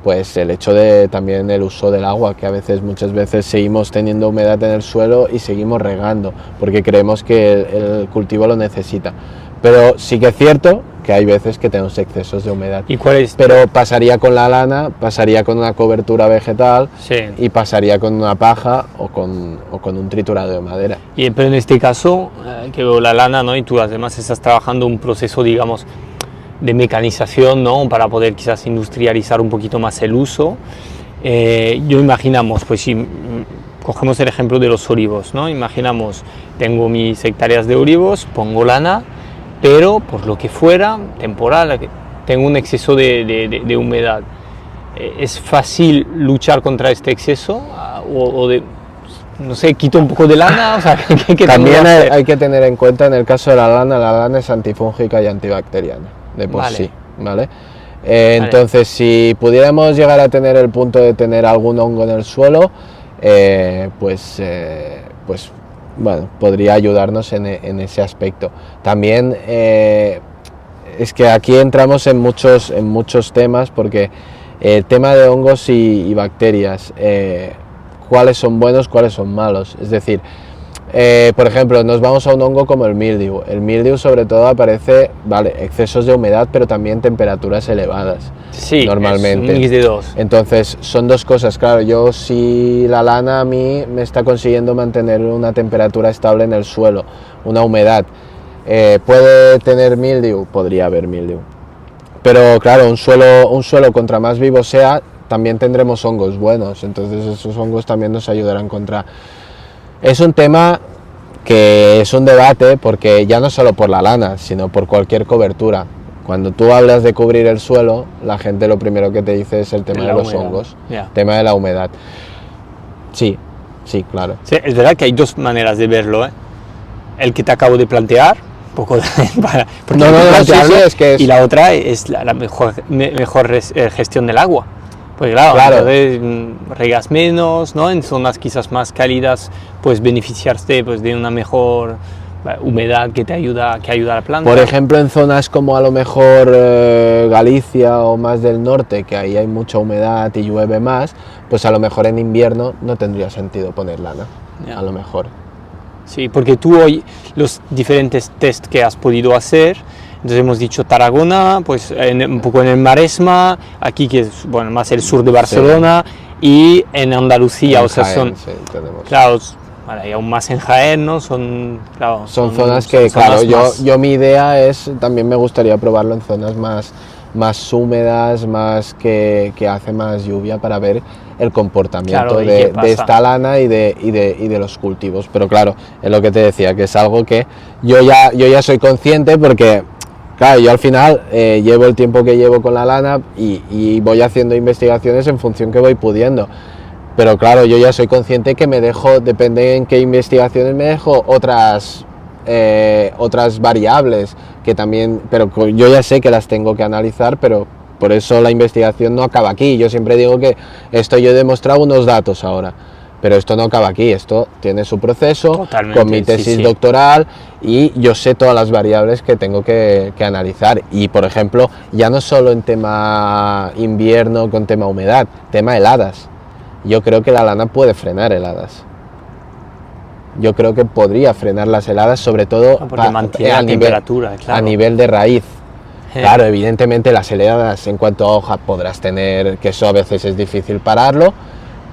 pues el hecho de también el uso del agua, que muchas veces seguimos teniendo humedad en el suelo y seguimos regando, porque creemos que el cultivo lo necesita. Pero sí que es cierto que hay veces que tenemos excesos de humedad. ¿Y cuál es? Pero pasaría con la lana, pasaría con una cobertura vegetal, Sí. Y pasaría con una paja o con un triturado de madera. Pero en este caso, que veo la lana, ¿no? Y tú además estás trabajando un proceso, digamos, de mecanización, ¿no? Para poder quizás industrializar un poquito más el uso. Yo imaginamos, pues si cogemos el ejemplo de los olivos, ¿no? Imaginamos, tengo mis hectáreas de olivos, pongo lana, pero por lo que fuera, temporal, tengo un exceso de humedad. ¿Es fácil luchar contra este exceso? No sé, quito un poco de lana, o sea, ¿qué También hay que tener en cuenta, en el caso de la lana es antifúngica y antibacteriana, de por sí, ¿vale? Entonces, si pudiéramos llegar a tener el punto de tener algún hongo en el suelo, pues bueno, podría ayudarnos en ese aspecto. También es que aquí entramos en muchos temas, porque el tema de hongos y bacterias, cuáles son buenos, cuáles son malos. Es decir, por ejemplo, nos vamos a un hongo como el mildiu. El mildiu sobre todo aparece, vale, excesos de humedad, pero también temperaturas elevadas. Sí, normalmente. Es un mix de dos. Entonces, son dos cosas. Claro, si la lana a mí me está consiguiendo mantener una temperatura estable en el suelo, una humedad, ¿puede tener mildiu? Podría haber mildiu. Pero claro, un suelo contra más vivo sea, también tendremos hongos buenos. Entonces, esos hongos también nos ayudarán contra... Es un tema que es un debate, porque ya no solo por la lana, sino por cualquier cobertura. Cuando tú hablas de cubrir el suelo, la gente lo primero que te dice es el tema de los hongos, tema de la humedad. Sí, claro. Sí, es verdad que hay dos maneras de verlo, ¿eh? El que te acabo de plantear, un poco y la otra es la mejor gestión del agua. Pues claro. Entonces regas menos, ¿no? En zonas quizás más cálidas, pues beneficiarte pues de una mejor humedad que ayuda a la planta. Por ejemplo, en zonas como a lo mejor Galicia o más del norte, que ahí hay mucha humedad y llueve más, pues a lo mejor en invierno no tendría sentido poner lana, a lo mejor. Sí, porque tú hoy los diferentes test que has podido hacer, entonces hemos dicho Tarragona, pues un poco en el Maresma, aquí que es más el sur de Barcelona, y en Andalucía, en o sea, Jaén, tenemos. Claro, y aún más en Jaén, ¿no? Son zonas que, claro, yo mi idea es, también me gustaría probarlo en zonas más húmedas, más que hace más lluvia, para ver el comportamiento de esta lana y de los cultivos. Pero claro, es lo que te decía, que es algo que yo ya soy consciente, porque Claro, yo al final llevo el tiempo que llevo con la lana y voy haciendo investigaciones en función que voy pudiendo. Pero claro, yo ya soy consciente que me dejo, depende en qué investigaciones me dejo otras variables que también, pero yo ya sé que las tengo que analizar, pero por eso la investigación no acaba aquí. Yo siempre digo que yo he demostrado unos datos ahora, pero esto no acaba aquí, esto tiene su proceso. Totalmente, con mi tesis doctoral, y yo sé todas las variables que tengo que analizar. Y por ejemplo, ya no solo en tema invierno con tema humedad, tema heladas. Yo creo que la lana puede frenar heladas. Yo creo que podría frenar las heladas, sobre todo a nivel de raíz. Claro, evidentemente las heladas en cuanto a hoja podrás tener, que eso a veces es difícil pararlo,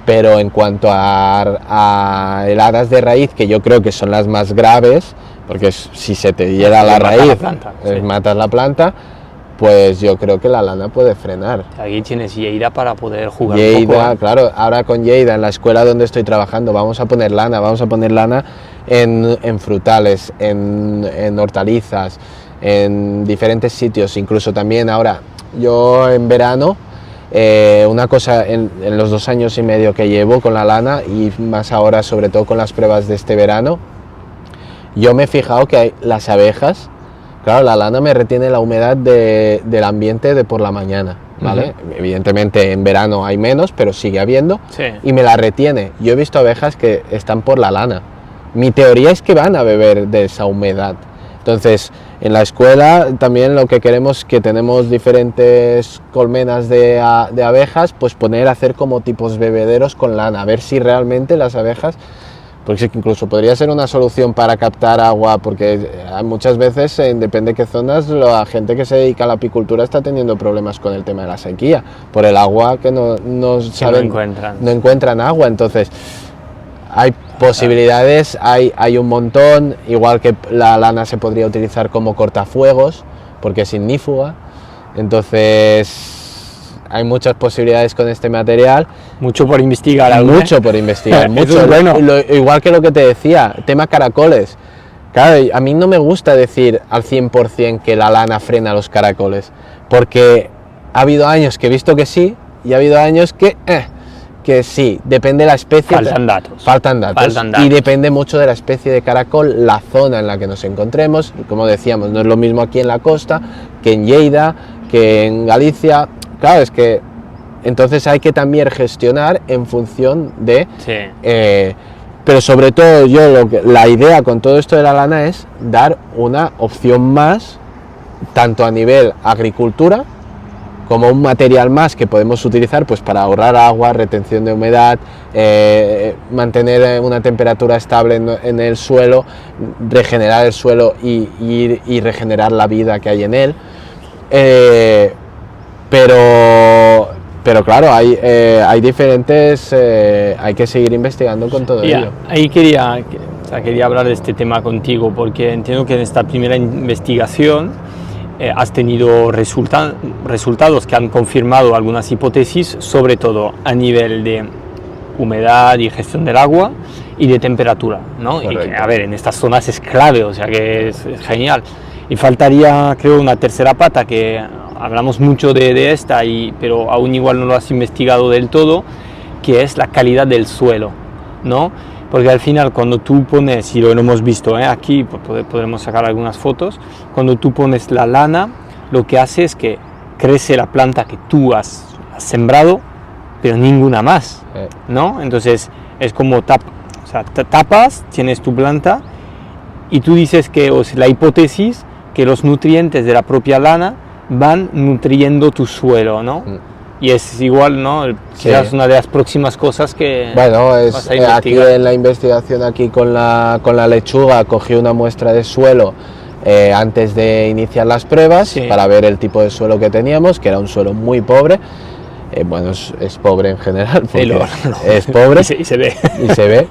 pero en cuanto a heladas de raíz, que yo creo que son las más graves, porque si se te hiela la raíz, matas la planta, pues yo creo que la lana puede frenar. Aquí tienes Lleida para poder jugar Lleida, un poco. Claro, ahora con Lleida, en la escuela donde estoy trabajando, vamos a poner lana en frutales, en hortalizas, en diferentes sitios, incluso también ahora, yo en verano, una cosa en los 2 años y medio que llevo con la lana, y más ahora sobre todo con las pruebas de este verano, yo me he fijado que las abejas, claro, la lana me retiene la humedad del ambiente de por la mañana, ¿vale? Evidentemente en verano hay menos, pero sigue habiendo, y me la retiene. Yo he visto abejas que están por la lana. Mi teoría es que van a beber de esa humedad. Entonces, en la escuela también lo que queremos, que tenemos diferentes colmenas de abejas, pues hacer como tipos bebederos con lana, a ver si realmente las abejas, porque incluso podría ser una solución para captar agua, porque muchas veces, depende de qué zonas, la gente que se dedica a la apicultura está teniendo problemas con el tema de la sequía, por el agua que no encuentran agua. Entonces, hay posibilidades, hay un montón, igual que la lana se podría utilizar como cortafuegos, porque es ignífuga, entonces hay muchas posibilidades con este material. Mucho por investigar. Mucho por investigar, mucho. Bueno. Igual que lo que te decía, tema caracoles. Claro, a mí no me gusta decir al 100% que la lana frena los caracoles, porque ha habido años que he visto que sí, y ha habido años que sí, depende de la especie. Faltan datos. Y depende mucho de la especie de caracol, la zona en la que nos encontremos. Como decíamos, no es lo mismo aquí en la costa que en Lleida, que en Galicia. Claro, es que entonces hay que también gestionar en función de... pero sobre todo la idea con todo esto de la lana es dar una opción más, tanto a nivel agricultura, como un material más que podemos utilizar pues para ahorrar agua, retención de humedad, mantener una temperatura estable en el suelo, regenerar el suelo y regenerar la vida que hay en él. Pero claro, hay diferentes, hay que seguir investigando con todo ello. Ahí quería hablar de este tema contigo, porque entiendo que en esta primera investigación has tenido resultados que han confirmado algunas hipótesis, sobre todo a nivel de humedad y gestión del agua y de temperatura, ¿no? Y que, a ver, en estas zonas es clave, o sea que es genial. Y faltaría, creo, una tercera pata, que hablamos mucho de esta, pero aún igual no lo has investigado del todo, que es la calidad del suelo, ¿no? Porque al final cuando tú pones, y lo hemos visto aquí, podremos sacar algunas fotos, cuando tú pones la lana, lo que hace es que crece la planta que tú has sembrado, pero ninguna más, ¿no? Entonces es como tapas, tienes tu planta, y tú dices que, la hipótesis, que los nutrientes de la propia lana van nutriendo tu suelo, ¿no? Y es igual, ¿no? Quizás una de las próximas cosas que vas a investigar. Aquí en la investigación, aquí con la lechuga, cogí una muestra de suelo antes de iniciar las pruebas, para ver el tipo de suelo que teníamos, que era un suelo muy pobre. Bueno, es pobre en general, porque es pobre y se ve. Y se ve.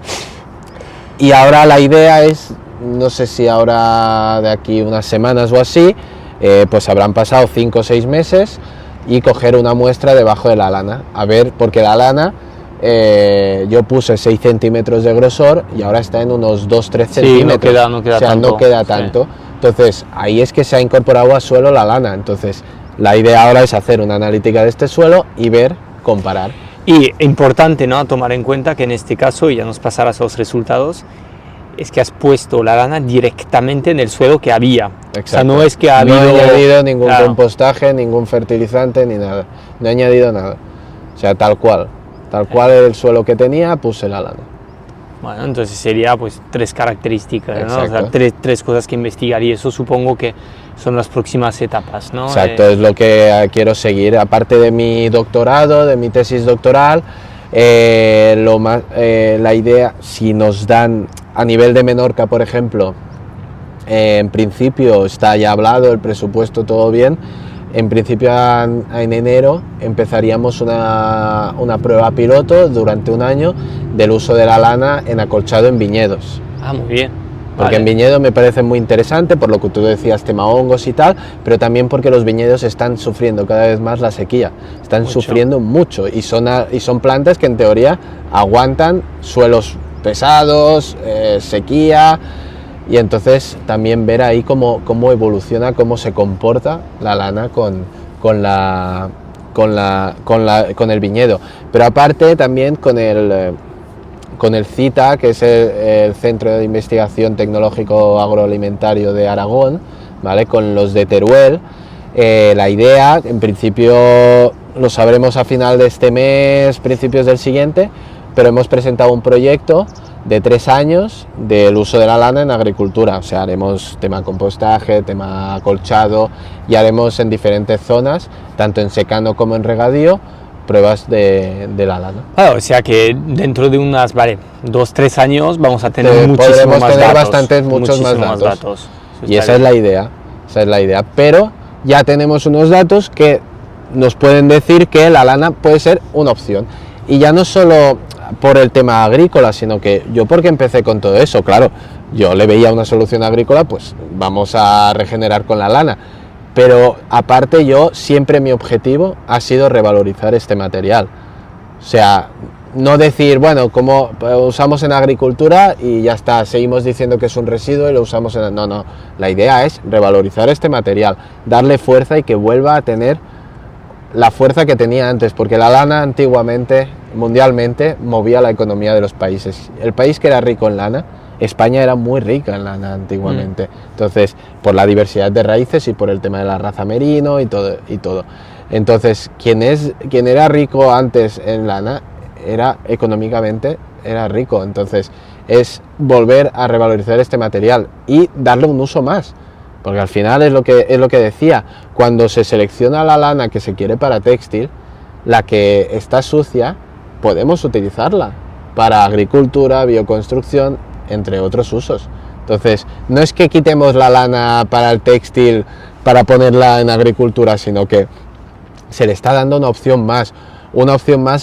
Y ahora la idea es, no sé si ahora de aquí unas semanas o así, pues habrán pasado 5 o 6 meses, y coger una muestra debajo de la lana, a ver, porque la lana yo puse 6 centímetros de grosor y ahora está en unos 2-3 centímetros, no queda tanto. No queda tanto, Entonces ahí es que se ha incorporado a suelo la lana. Entonces la idea ahora es hacer una analítica de este suelo y ver, comparar. Y importante, ¿no?, tomar en cuenta que en este caso, y ya nos pasarás a los resultados, es que has puesto la lana directamente en el suelo que había. Exacto. O sea, no es que ha habido... No he añadido ningún claro, compostaje, ningún fertilizante, ni nada. No he añadido nada. O sea, tal cual el suelo que tenía, puse la lana. Bueno, entonces sería pues 3 características, ¿no? O sea, Exacto. tres cosas que investigar, y eso supongo que son las próximas etapas, ¿no? Exacto, es lo que quiero seguir. Aparte de mi doctorado, de mi tesis doctoral, la idea, si nos dan a nivel de Menorca, por ejemplo, en principio está ya hablado, el presupuesto todo bien. En principio en enero empezaríamos una prueba piloto durante un año del uso de la lana en acolchado en viñedos. Ah, muy bien. Porque en viñedo me parece muy interesante, por lo que tú decías, tema hongos y tal, pero también porque los viñedos están sufriendo cada vez más la sequía, están sufriendo mucho, y son plantas que en teoría aguantan suelos pesados, sequía, y entonces también ver ahí cómo evoluciona, cómo se comporta la lana con el viñedo. Pero aparte también con el CITA, que es el Centro de Investigación Tecnológico Agroalimentario de Aragón, ¿vale?, con los de Teruel. La idea, en principio lo sabremos a final de este mes, principios del siguiente, pero hemos presentado un proyecto de 3 años del uso de la lana en agricultura. O sea, haremos tema compostaje, tema acolchado, y haremos en diferentes zonas, tanto en secano como en regadío, pruebas de la lana. Claro, o sea que dentro de unas 2-3 años vamos a tener podremos más tener datos, muchos más datos. Eso Y esa es la idea, pero ya tenemos unos datos que nos pueden decir que la lana puede ser una opción. Y ya no solo por el tema agrícola, sino que yo, porque empecé con todo eso, claro, yo le veía una solución agrícola, pues vamos a regenerar con la lana. Pero aparte, yo siempre, mi objetivo ha sido revalorizar este material. O sea, no decir, bueno, como usamos en agricultura y ya está, seguimos diciendo que es un residuo y lo usamos en... No, la idea es revalorizar este material, darle fuerza y que vuelva a tener la fuerza que tenía antes, porque la lana antiguamente, mundialmente, movía la economía de los países. El país que era rico en lana, España, era muy rica en lana antiguamente. Entonces, por la diversidad de raíces y por el tema de la raza merino y todo. Entonces, quien era rico antes en lana, económicamente era rico. Entonces, es volver a revalorizar este material y darle un uso más. Porque al final es lo que decía, cuando se selecciona la lana que se quiere para textil, la que está sucia, podemos utilizarla para agricultura, bioconstrucción, entre otros usos. Entonces, no es que quitemos la lana para el textil para ponerla en agricultura, sino que se le está dando una opción más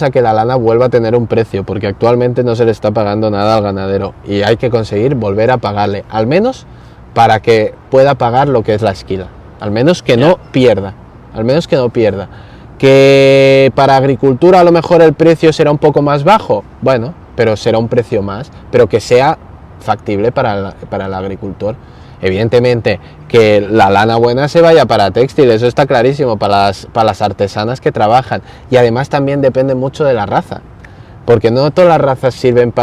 a que la lana vuelva a tener un precio, porque actualmente no se le está pagando nada al ganadero y hay que conseguir volver a pagarle, al menos para que pueda pagar lo que es la esquila, al menos que no pierda, que para agricultura a lo mejor el precio será un poco más bajo, bueno, pero será un precio más, pero que sea factible para el agricultor. Evidentemente que la lana buena se vaya para textil, eso está clarísimo, para las artesanas que trabajan, y además también depende mucho de la raza, porque no todas las razas sirven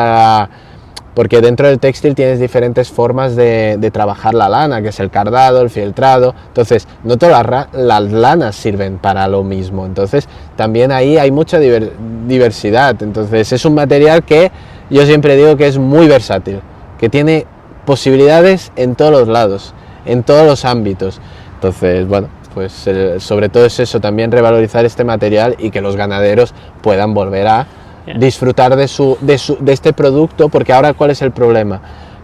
porque dentro del textil tienes diferentes formas de trabajar la lana, que es el cardado, el fieltrado. Entonces no todas las lanas sirven para lo mismo, entonces también ahí hay mucha diversidad. Entonces es un material que yo siempre digo que es muy versátil, que tiene posibilidades en todos los lados, en todos los ámbitos. Entonces, bueno, pues sobre todo es eso, también revalorizar este material y que los ganaderos puedan volver a disfrutar de este producto, porque ahora, ¿cuál es el problema?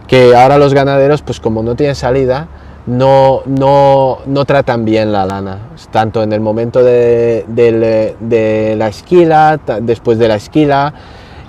Que ahora los ganaderos, pues como no tienen salida, no tratan bien la lana, tanto en el momento de la esquila, después de la esquila.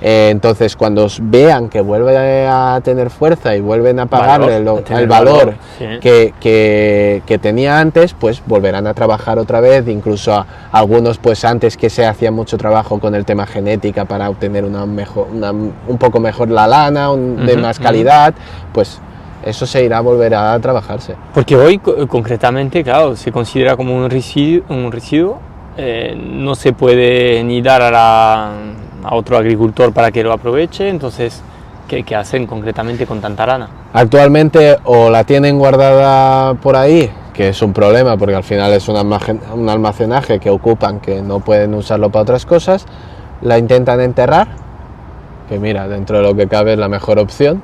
Entonces, cuando vean que vuelve a tener fuerza y vuelven a pagarle el valor sí, que tenía antes, pues volverán a trabajar otra vez. Incluso algunos, pues antes que se hacía mucho trabajo con el tema genética para obtener un poco mejor la lana, de más calidad, pues eso se irá a volver a trabajarse. Porque hoy concretamente, claro, se considera como un residuo, no se puede ni dar a otro agricultor para que lo aproveche, entonces, ¿qué hacen concretamente con tanta lana? Actualmente o la tienen guardada por ahí, que es un problema porque al final es un almacenaje que ocupan, que no pueden usarlo para otras cosas, la intentan enterrar, que mira, dentro de lo que cabe es la mejor opción,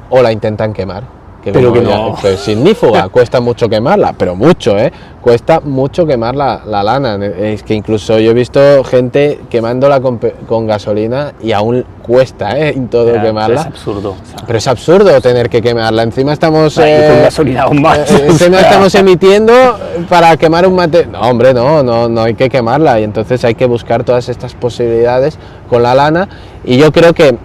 o la intentan quemar. Pero que no. Pues signífuga, cuesta mucho quemarla, pero mucho, cuesta mucho quemar la lana. Es que incluso yo he visto gente quemándola con gasolina y aún cuesta, en todo quemarla. Es absurdo. Pero es absurdo tener que quemarla. Encima estamos con gasolina aún más. Encima estamos emitiendo para quemar un material. No, hombre, no hay que quemarla, y entonces hay que buscar todas estas posibilidades con la lana, y yo creo que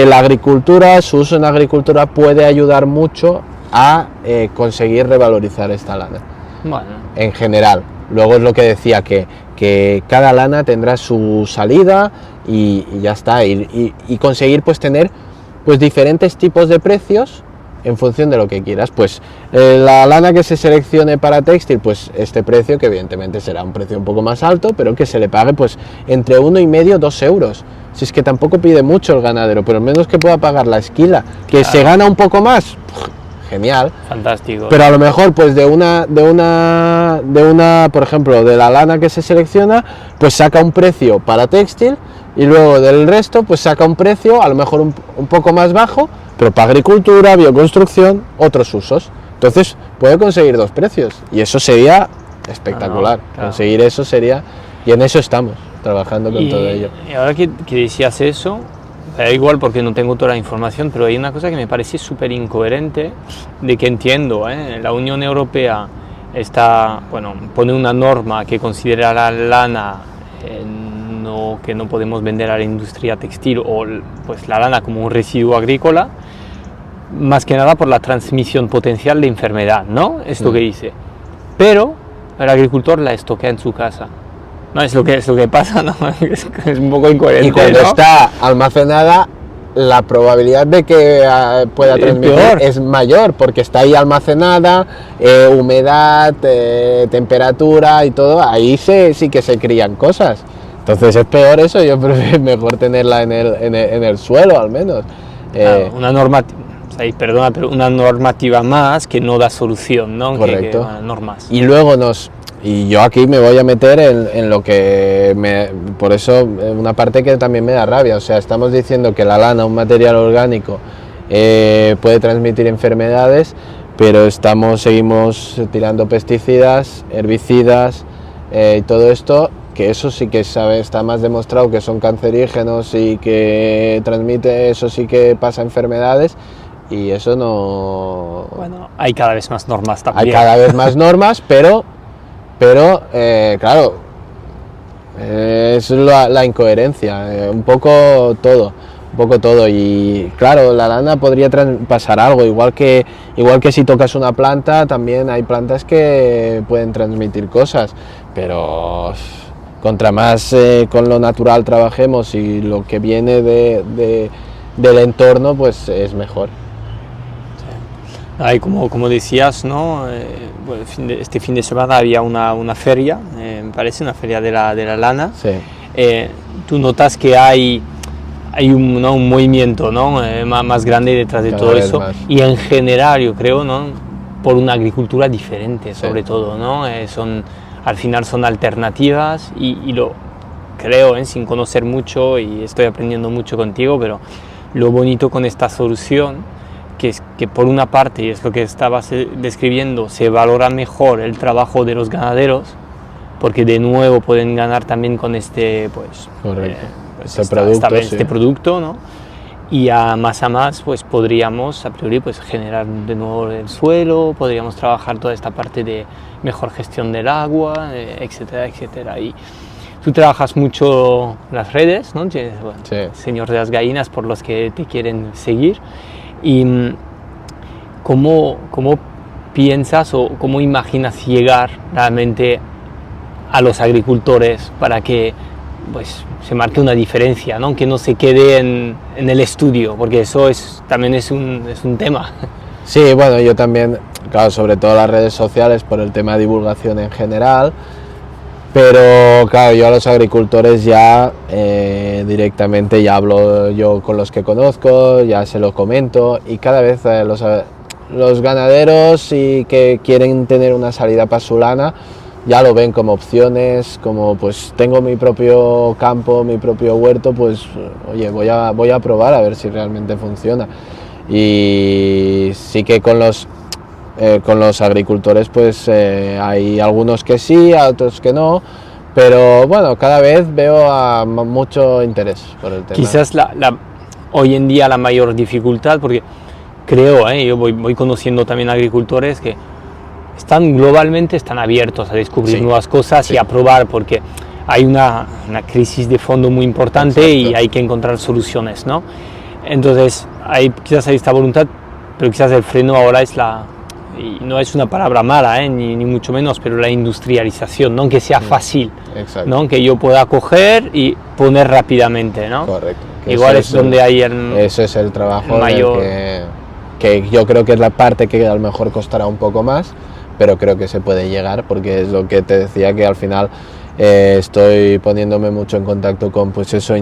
la agricultura, su uso en la agricultura puede ayudar mucho a conseguir revalorizar esta lana. Bueno. En general. Luego es lo que decía, que cada lana tendrá su salida y ya está. Y conseguir pues tener pues diferentes tipos de precios en función de lo que quieras. Pues la lana que se seleccione para textil, pues este precio, que evidentemente será un precio un poco más alto, pero que se le pague pues entre 1,5 y 2 euros. Si es que tampoco pide mucho el ganadero, pero al menos que pueda pagar la esquila, que claro, se gana un poco más, genial. Fantástico. Pero a lo mejor pues de una, por ejemplo, de la lana que se selecciona, pues saca un precio para textil, y luego del resto pues saca un precio a lo mejor un poco más bajo, pero para agricultura, bioconstrucción, otros usos. Entonces puede conseguir dos precios, y eso sería espectacular. Claro. Conseguir eso sería, y en eso estamos trabajando con todo ello. Y ahora que decías eso, da igual porque no tengo toda la información, pero hay una cosa que me parece súper incoherente, de que entiendo, la Unión Europea pone una norma que considera la lana que no podemos vender a la industria textil, o pues la lana como un residuo agrícola, más que nada por la transmisión potencial de enfermedad, ¿no? Esto que dice. Pero el agricultor la estoquea en su casa. No, es lo que pasa, ¿no? Es un poco incoherente, y cuando ¿no? está almacenada, la probabilidad de que pueda transmitir es mayor, porque está ahí almacenada, humedad, temperatura y todo, ahí sí que se crían cosas. Entonces es peor eso, yo prefiero mejor tenerla en el suelo al menos. Claro, una normativa, pero una normativa más que no da solución, ¿no? Correcto. Que normas. Y luego y yo aquí me voy a meter en lo que por eso una parte que también me da rabia, o sea, estamos diciendo que la lana, un material orgánico, puede transmitir enfermedades, pero seguimos tirando pesticidas, herbicidas y todo esto, que eso sí que está más demostrado que son cancerígenos y que transmite, eso sí que pasa enfermedades, y eso no... Bueno, hay cada vez más normas también. Hay cada vez más normas, pero claro, es la incoherencia, un poco todo, y claro, la lana podría pasar algo, igual que si tocas una planta, también hay plantas que pueden transmitir cosas, pero contra más con lo natural trabajemos y lo que viene del entorno, pues es mejor. Hay como decías, ¿no? Este fin de semana había una feria, me parece, una feria de la lana. Sí. Tú notas que hay un movimiento, ¿no? Más grande detrás de Cada todo vez eso, más. y en general yo creo, ¿no? Por una agricultura diferente, sobre Sí. todo, ¿no? Al final son alternativas, y lo creo, sin conocer mucho, y estoy aprendiendo mucho contigo, pero lo bonito con esta solución, que es que por una parte, y es lo que estabas describiendo, se valora mejor el trabajo de los ganaderos, porque de nuevo pueden ganar también con este producto, ¿no? Y a más pues podríamos a priori pues generar de nuevo el suelo, podríamos trabajar toda esta parte de mejor gestión del agua, etcétera, etcétera. Y tú trabajas mucho las redes, ¿no? Tienes, Sí. Señor de las Gallinas, por los que te quieren seguir. ¿Y cómo piensas o cómo imaginas llegar realmente a los agricultores para que pues se marque una diferencia, ¿no? Que no se quede en el estudio, porque eso también es un tema. Sí, bueno, yo también, claro, sobre todo las redes sociales por el tema de divulgación en general, pero claro, yo a los agricultores ya directamente ya hablo yo con los que conozco, ya se lo comento, y cada vez los ganaderos y que quieren tener una salida para su lana ya lo ven como opciones, como pues tengo mi propio campo, mi propio huerto, pues oye, voy a probar a ver si realmente funciona. Y sí que con los agricultores pues hay algunos que sí, otros que no, pero bueno, cada vez veo mucho interés por el tema. Quizás hoy en día la mayor dificultad, porque creo, yo voy conociendo también agricultores que globalmente están abiertos a descubrir nuevas cosas y a probar, porque hay una crisis de fondo muy importante. Exacto. Y hay que encontrar soluciones, ¿no? Entonces quizás hay esta voluntad, pero quizás el freno ahora y no es una palabra mala, ni mucho menos, pero la industrialización, ¿no? Que sea fácil, ¿no? Que yo pueda coger y poner rápidamente, ¿no? Correcto. Igual es donde hay eso es el trabajo mayor, que yo creo que es la parte que a lo mejor costará un poco más, pero creo que se puede llegar, porque es lo que te decía, que al final estoy poniéndome mucho en contacto con pues eso,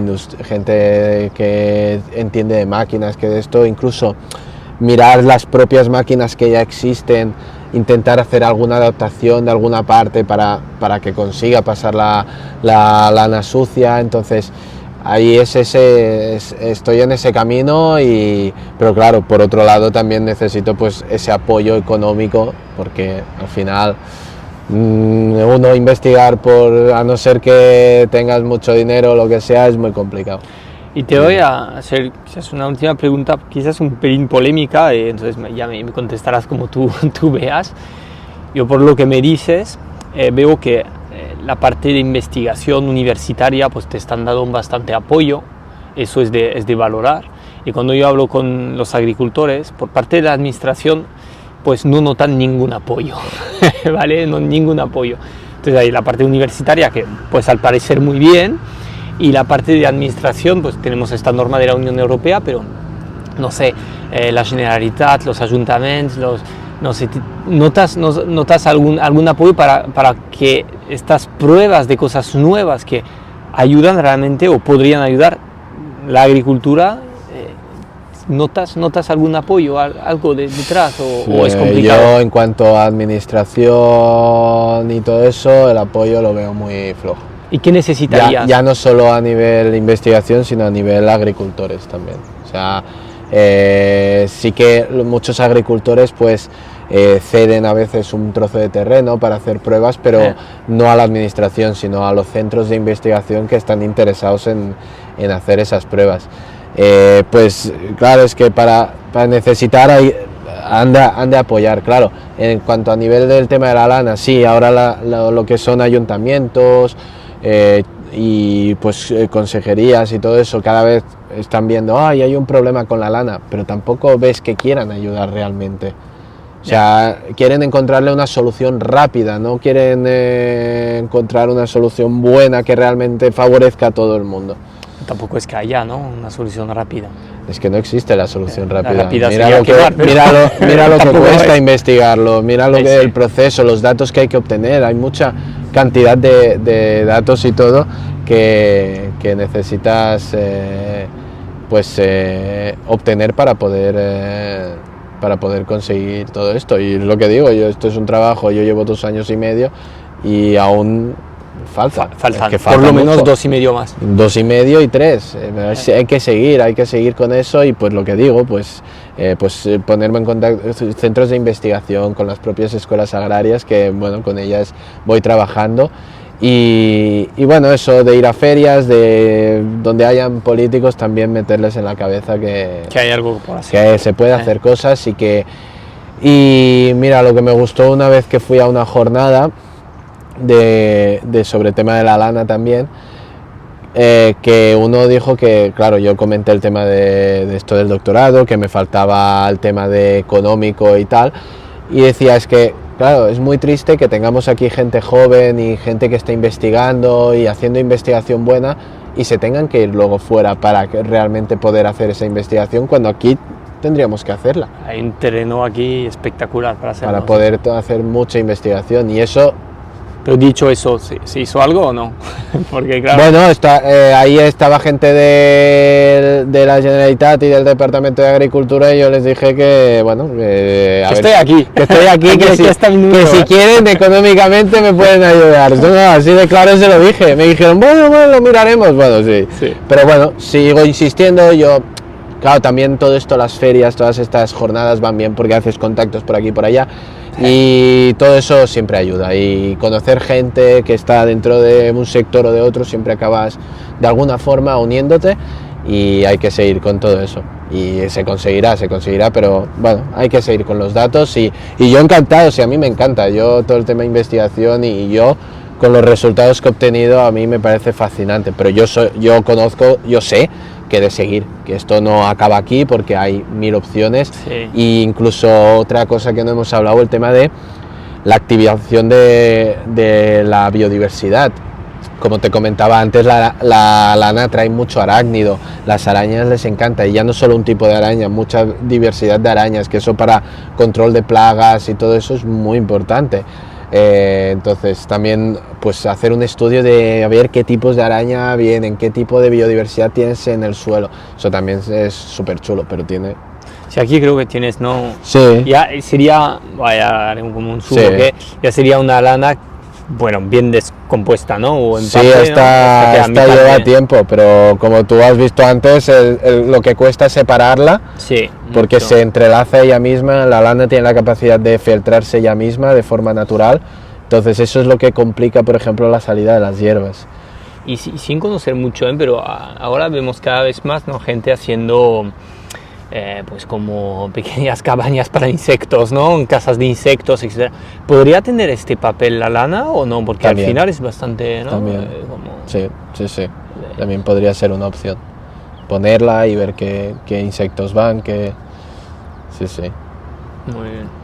gente que entiende de máquinas, que de esto, incluso mirar las propias máquinas que ya existen, intentar hacer alguna adaptación de alguna parte para que consiga pasar la lana sucia. Entonces ahí estoy en ese camino, pero claro, por otro lado también necesito pues ese apoyo económico, porque al final uno investigar a no ser que tengas mucho dinero o lo que sea, es muy complicado. Y te voy a hacer quizás una última pregunta, quizás un pelín polémica, entonces ya me contestarás como tú veas. Yo, por lo que me dices, veo que la parte de investigación universitaria pues te están dando bastante apoyo, eso es de valorar. Y cuando yo hablo con los agricultores, por parte de la administración, pues no notan ningún apoyo, ¿vale? No, ningún apoyo. Entonces hay la parte universitaria que pues al parecer muy bien, y la parte de administración, pues tenemos esta norma de la Unión Europea, pero no sé, la Generalitat, los ayuntamientos, no sé, ¿notas algún apoyo para que estas pruebas de cosas nuevas que ayudan realmente o podrían ayudar la agricultura? ¿Notas algún apoyo, algo detrás o es complicado? Yo, en cuanto a administración y todo eso, el apoyo lo veo muy flojo. ¿Y qué necesitarías? Ya no solo a nivel investigación, sino a nivel agricultores también. O sea, sí que muchos agricultores pues ceden a veces un trozo de terreno para hacer pruebas, pero no a la administración, sino a los centros de investigación que están interesados en hacer esas pruebas. Pues claro, es que para necesitar han de apoyar, claro. En cuanto a nivel del tema de la lana, sí, ahora lo que son ayuntamientos y pues consejerías y todo eso, cada vez están viendo, hay un problema con la lana, pero tampoco ves que quieran ayudar realmente. O sea, quieren encontrarle una solución rápida, no quieren encontrar una solución buena que realmente favorezca a todo el mundo. Tampoco es que haya, ¿no?, una solución rápida. Es que no existe la solución rápida. Mira lo que cuesta investigarlo, mira el proceso, los datos que hay que obtener. Hay mucha cantidad de datos y todo que necesitas obtener para poder conseguir todo esto. Y lo que digo, esto es un trabajo, yo llevo 2 años y medio y aún faltan por lo menos mucho. 2 y medio más. 2 y medio y 3. Hay que seguir con eso, y pues lo que digo, ponerme en contacto con centros de investigación, con las propias escuelas agrarias, que bueno, con ellas voy trabajando. Y bueno, eso de ir a ferias, de donde hayan políticos, también meterles en la cabeza que hay algo por hacer, que se puede hacer cosas. Y mira, lo que me gustó una vez que fui a una jornada sobre el tema de la lana también, que uno dijo que, claro, yo comenté el tema de esto del doctorado, que me faltaba el tema de económico y tal, y decía, es que claro, es muy triste que tengamos aquí gente joven y gente que está investigando y haciendo investigación buena y se tengan que ir luego fuera para realmente poder hacer esa investigación cuando aquí tendríamos que hacerla. Hay un terreno aquí espectacular para hacerlo. Para poder hacer mucha investigación y eso... Pero dicho eso, ¿se hizo algo o no? Porque claro... Bueno, ahí estaba gente de la Generalitat y del Departamento de Agricultura y yo les dije que, bueno, estoy aquí. Que estoy aquí, que si quieren económicamente me pueden ayudar. No, así de claro se lo dije. Me dijeron, bueno, lo miraremos. Bueno, sí. Pero bueno, sigo insistiendo, claro, también todo esto, las ferias, todas estas jornadas van bien porque haces contactos por aquí y por allá y todo eso siempre ayuda y conocer gente que está dentro de un sector o de otro siempre acabas de alguna forma uniéndote y hay que seguir con todo eso y se conseguirá, pero bueno, hay que seguir con los datos y yo encantado, a mí me encanta, yo todo el tema de investigación y yo con los resultados que he obtenido a mí me parece fascinante, pero yo sé que de seguir, que esto no acaba aquí porque hay 1000 opciones y incluso otra cosa que no hemos hablado, el tema de la activación de la biodiversidad. Como te comentaba antes, la lana trae mucho arácnido, las arañas les encanta y ya no solo un tipo de araña, mucha diversidad de arañas, que eso para control de plagas y todo eso es muy importante. Entonces también pues hacer un estudio de a ver qué tipos de araña vienen, qué tipo de biodiversidad tienes en el suelo, eso también es súper chulo, pero tiene... Sí, aquí creo que tienes, ¿no? Sí. Ya sería, vaya, como un sumo, que ya sería una lana, bueno, bien descompuesta, ¿no? O en sí, esta lleva tiempo, pero como tú has visto antes, lo que cuesta es separarla, porque mucho. Se entrelaza ella misma, la lana tiene la capacidad de filtrarse ella misma de forma natural, entonces eso es lo que complica, por ejemplo, la salida de las hierbas. Y sin conocer mucho, pero ahora vemos cada vez más, ¿no? Gente haciendo... pues como pequeñas cabañas para insectos, ¿no? En casas de insectos, etc. ¿Podría tener este papel la lana o no? Porque también, al final es bastante, ¿no? También. Sí. También podría ser una opción. Ponerla y ver qué insectos van, Sí. Muy bien.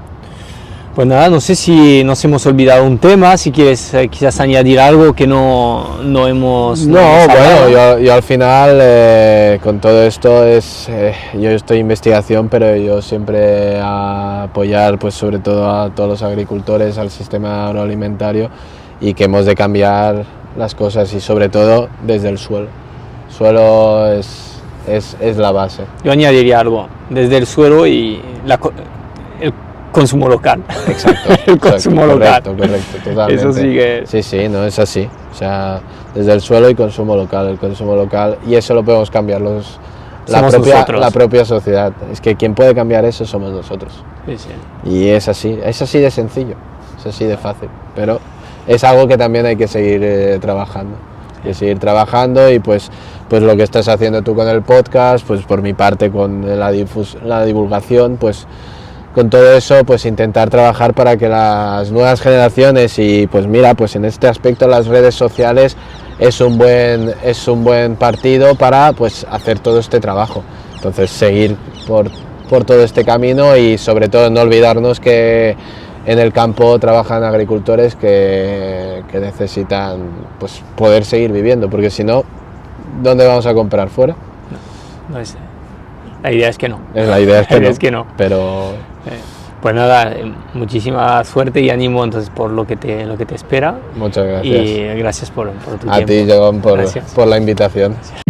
Pues nada, no sé si nos hemos olvidado un tema, si quieres quizás añadir algo que no hemos... bueno, yo al final con todo esto yo estoy en investigación, pero yo siempre a apoyar pues sobre todo a todos los agricultores, al sistema agroalimentario y que hemos de cambiar las cosas y sobre todo desde el suelo. El suelo es la base. Yo añadiría algo, desde el suelo y el consumo local. Exacto. El consumo local. Correcto, totalmente. Eso sí que... Sí, no, es así. O sea, desde el suelo y consumo local, el consumo local, y eso lo podemos cambiar la propia sociedad. Es que quien puede cambiar eso somos nosotros. Sí. Y es así de sencillo, es así de fácil, pero es algo que también hay que seguir trabajando. Hay que seguir trabajando y pues lo que estás haciendo tú con el podcast, pues por mi parte con la divulgación, pues con todo eso, pues intentar trabajar para que las nuevas generaciones y pues mira, pues en este aspecto las redes sociales es un buen partido para pues hacer todo este trabajo. Entonces seguir por todo este camino y sobre todo no olvidarnos que en el campo trabajan agricultores que necesitan pues poder seguir viviendo, porque si no, ¿dónde vamos a comprar? ¿Fuera? No es. La idea es que no. La idea es que no. Pero... Pues nada, muchísima suerte y ánimo entonces por lo que te espera. Muchas gracias. Y gracias por tu tiempo. A ti, Joan, por la invitación. Gracias.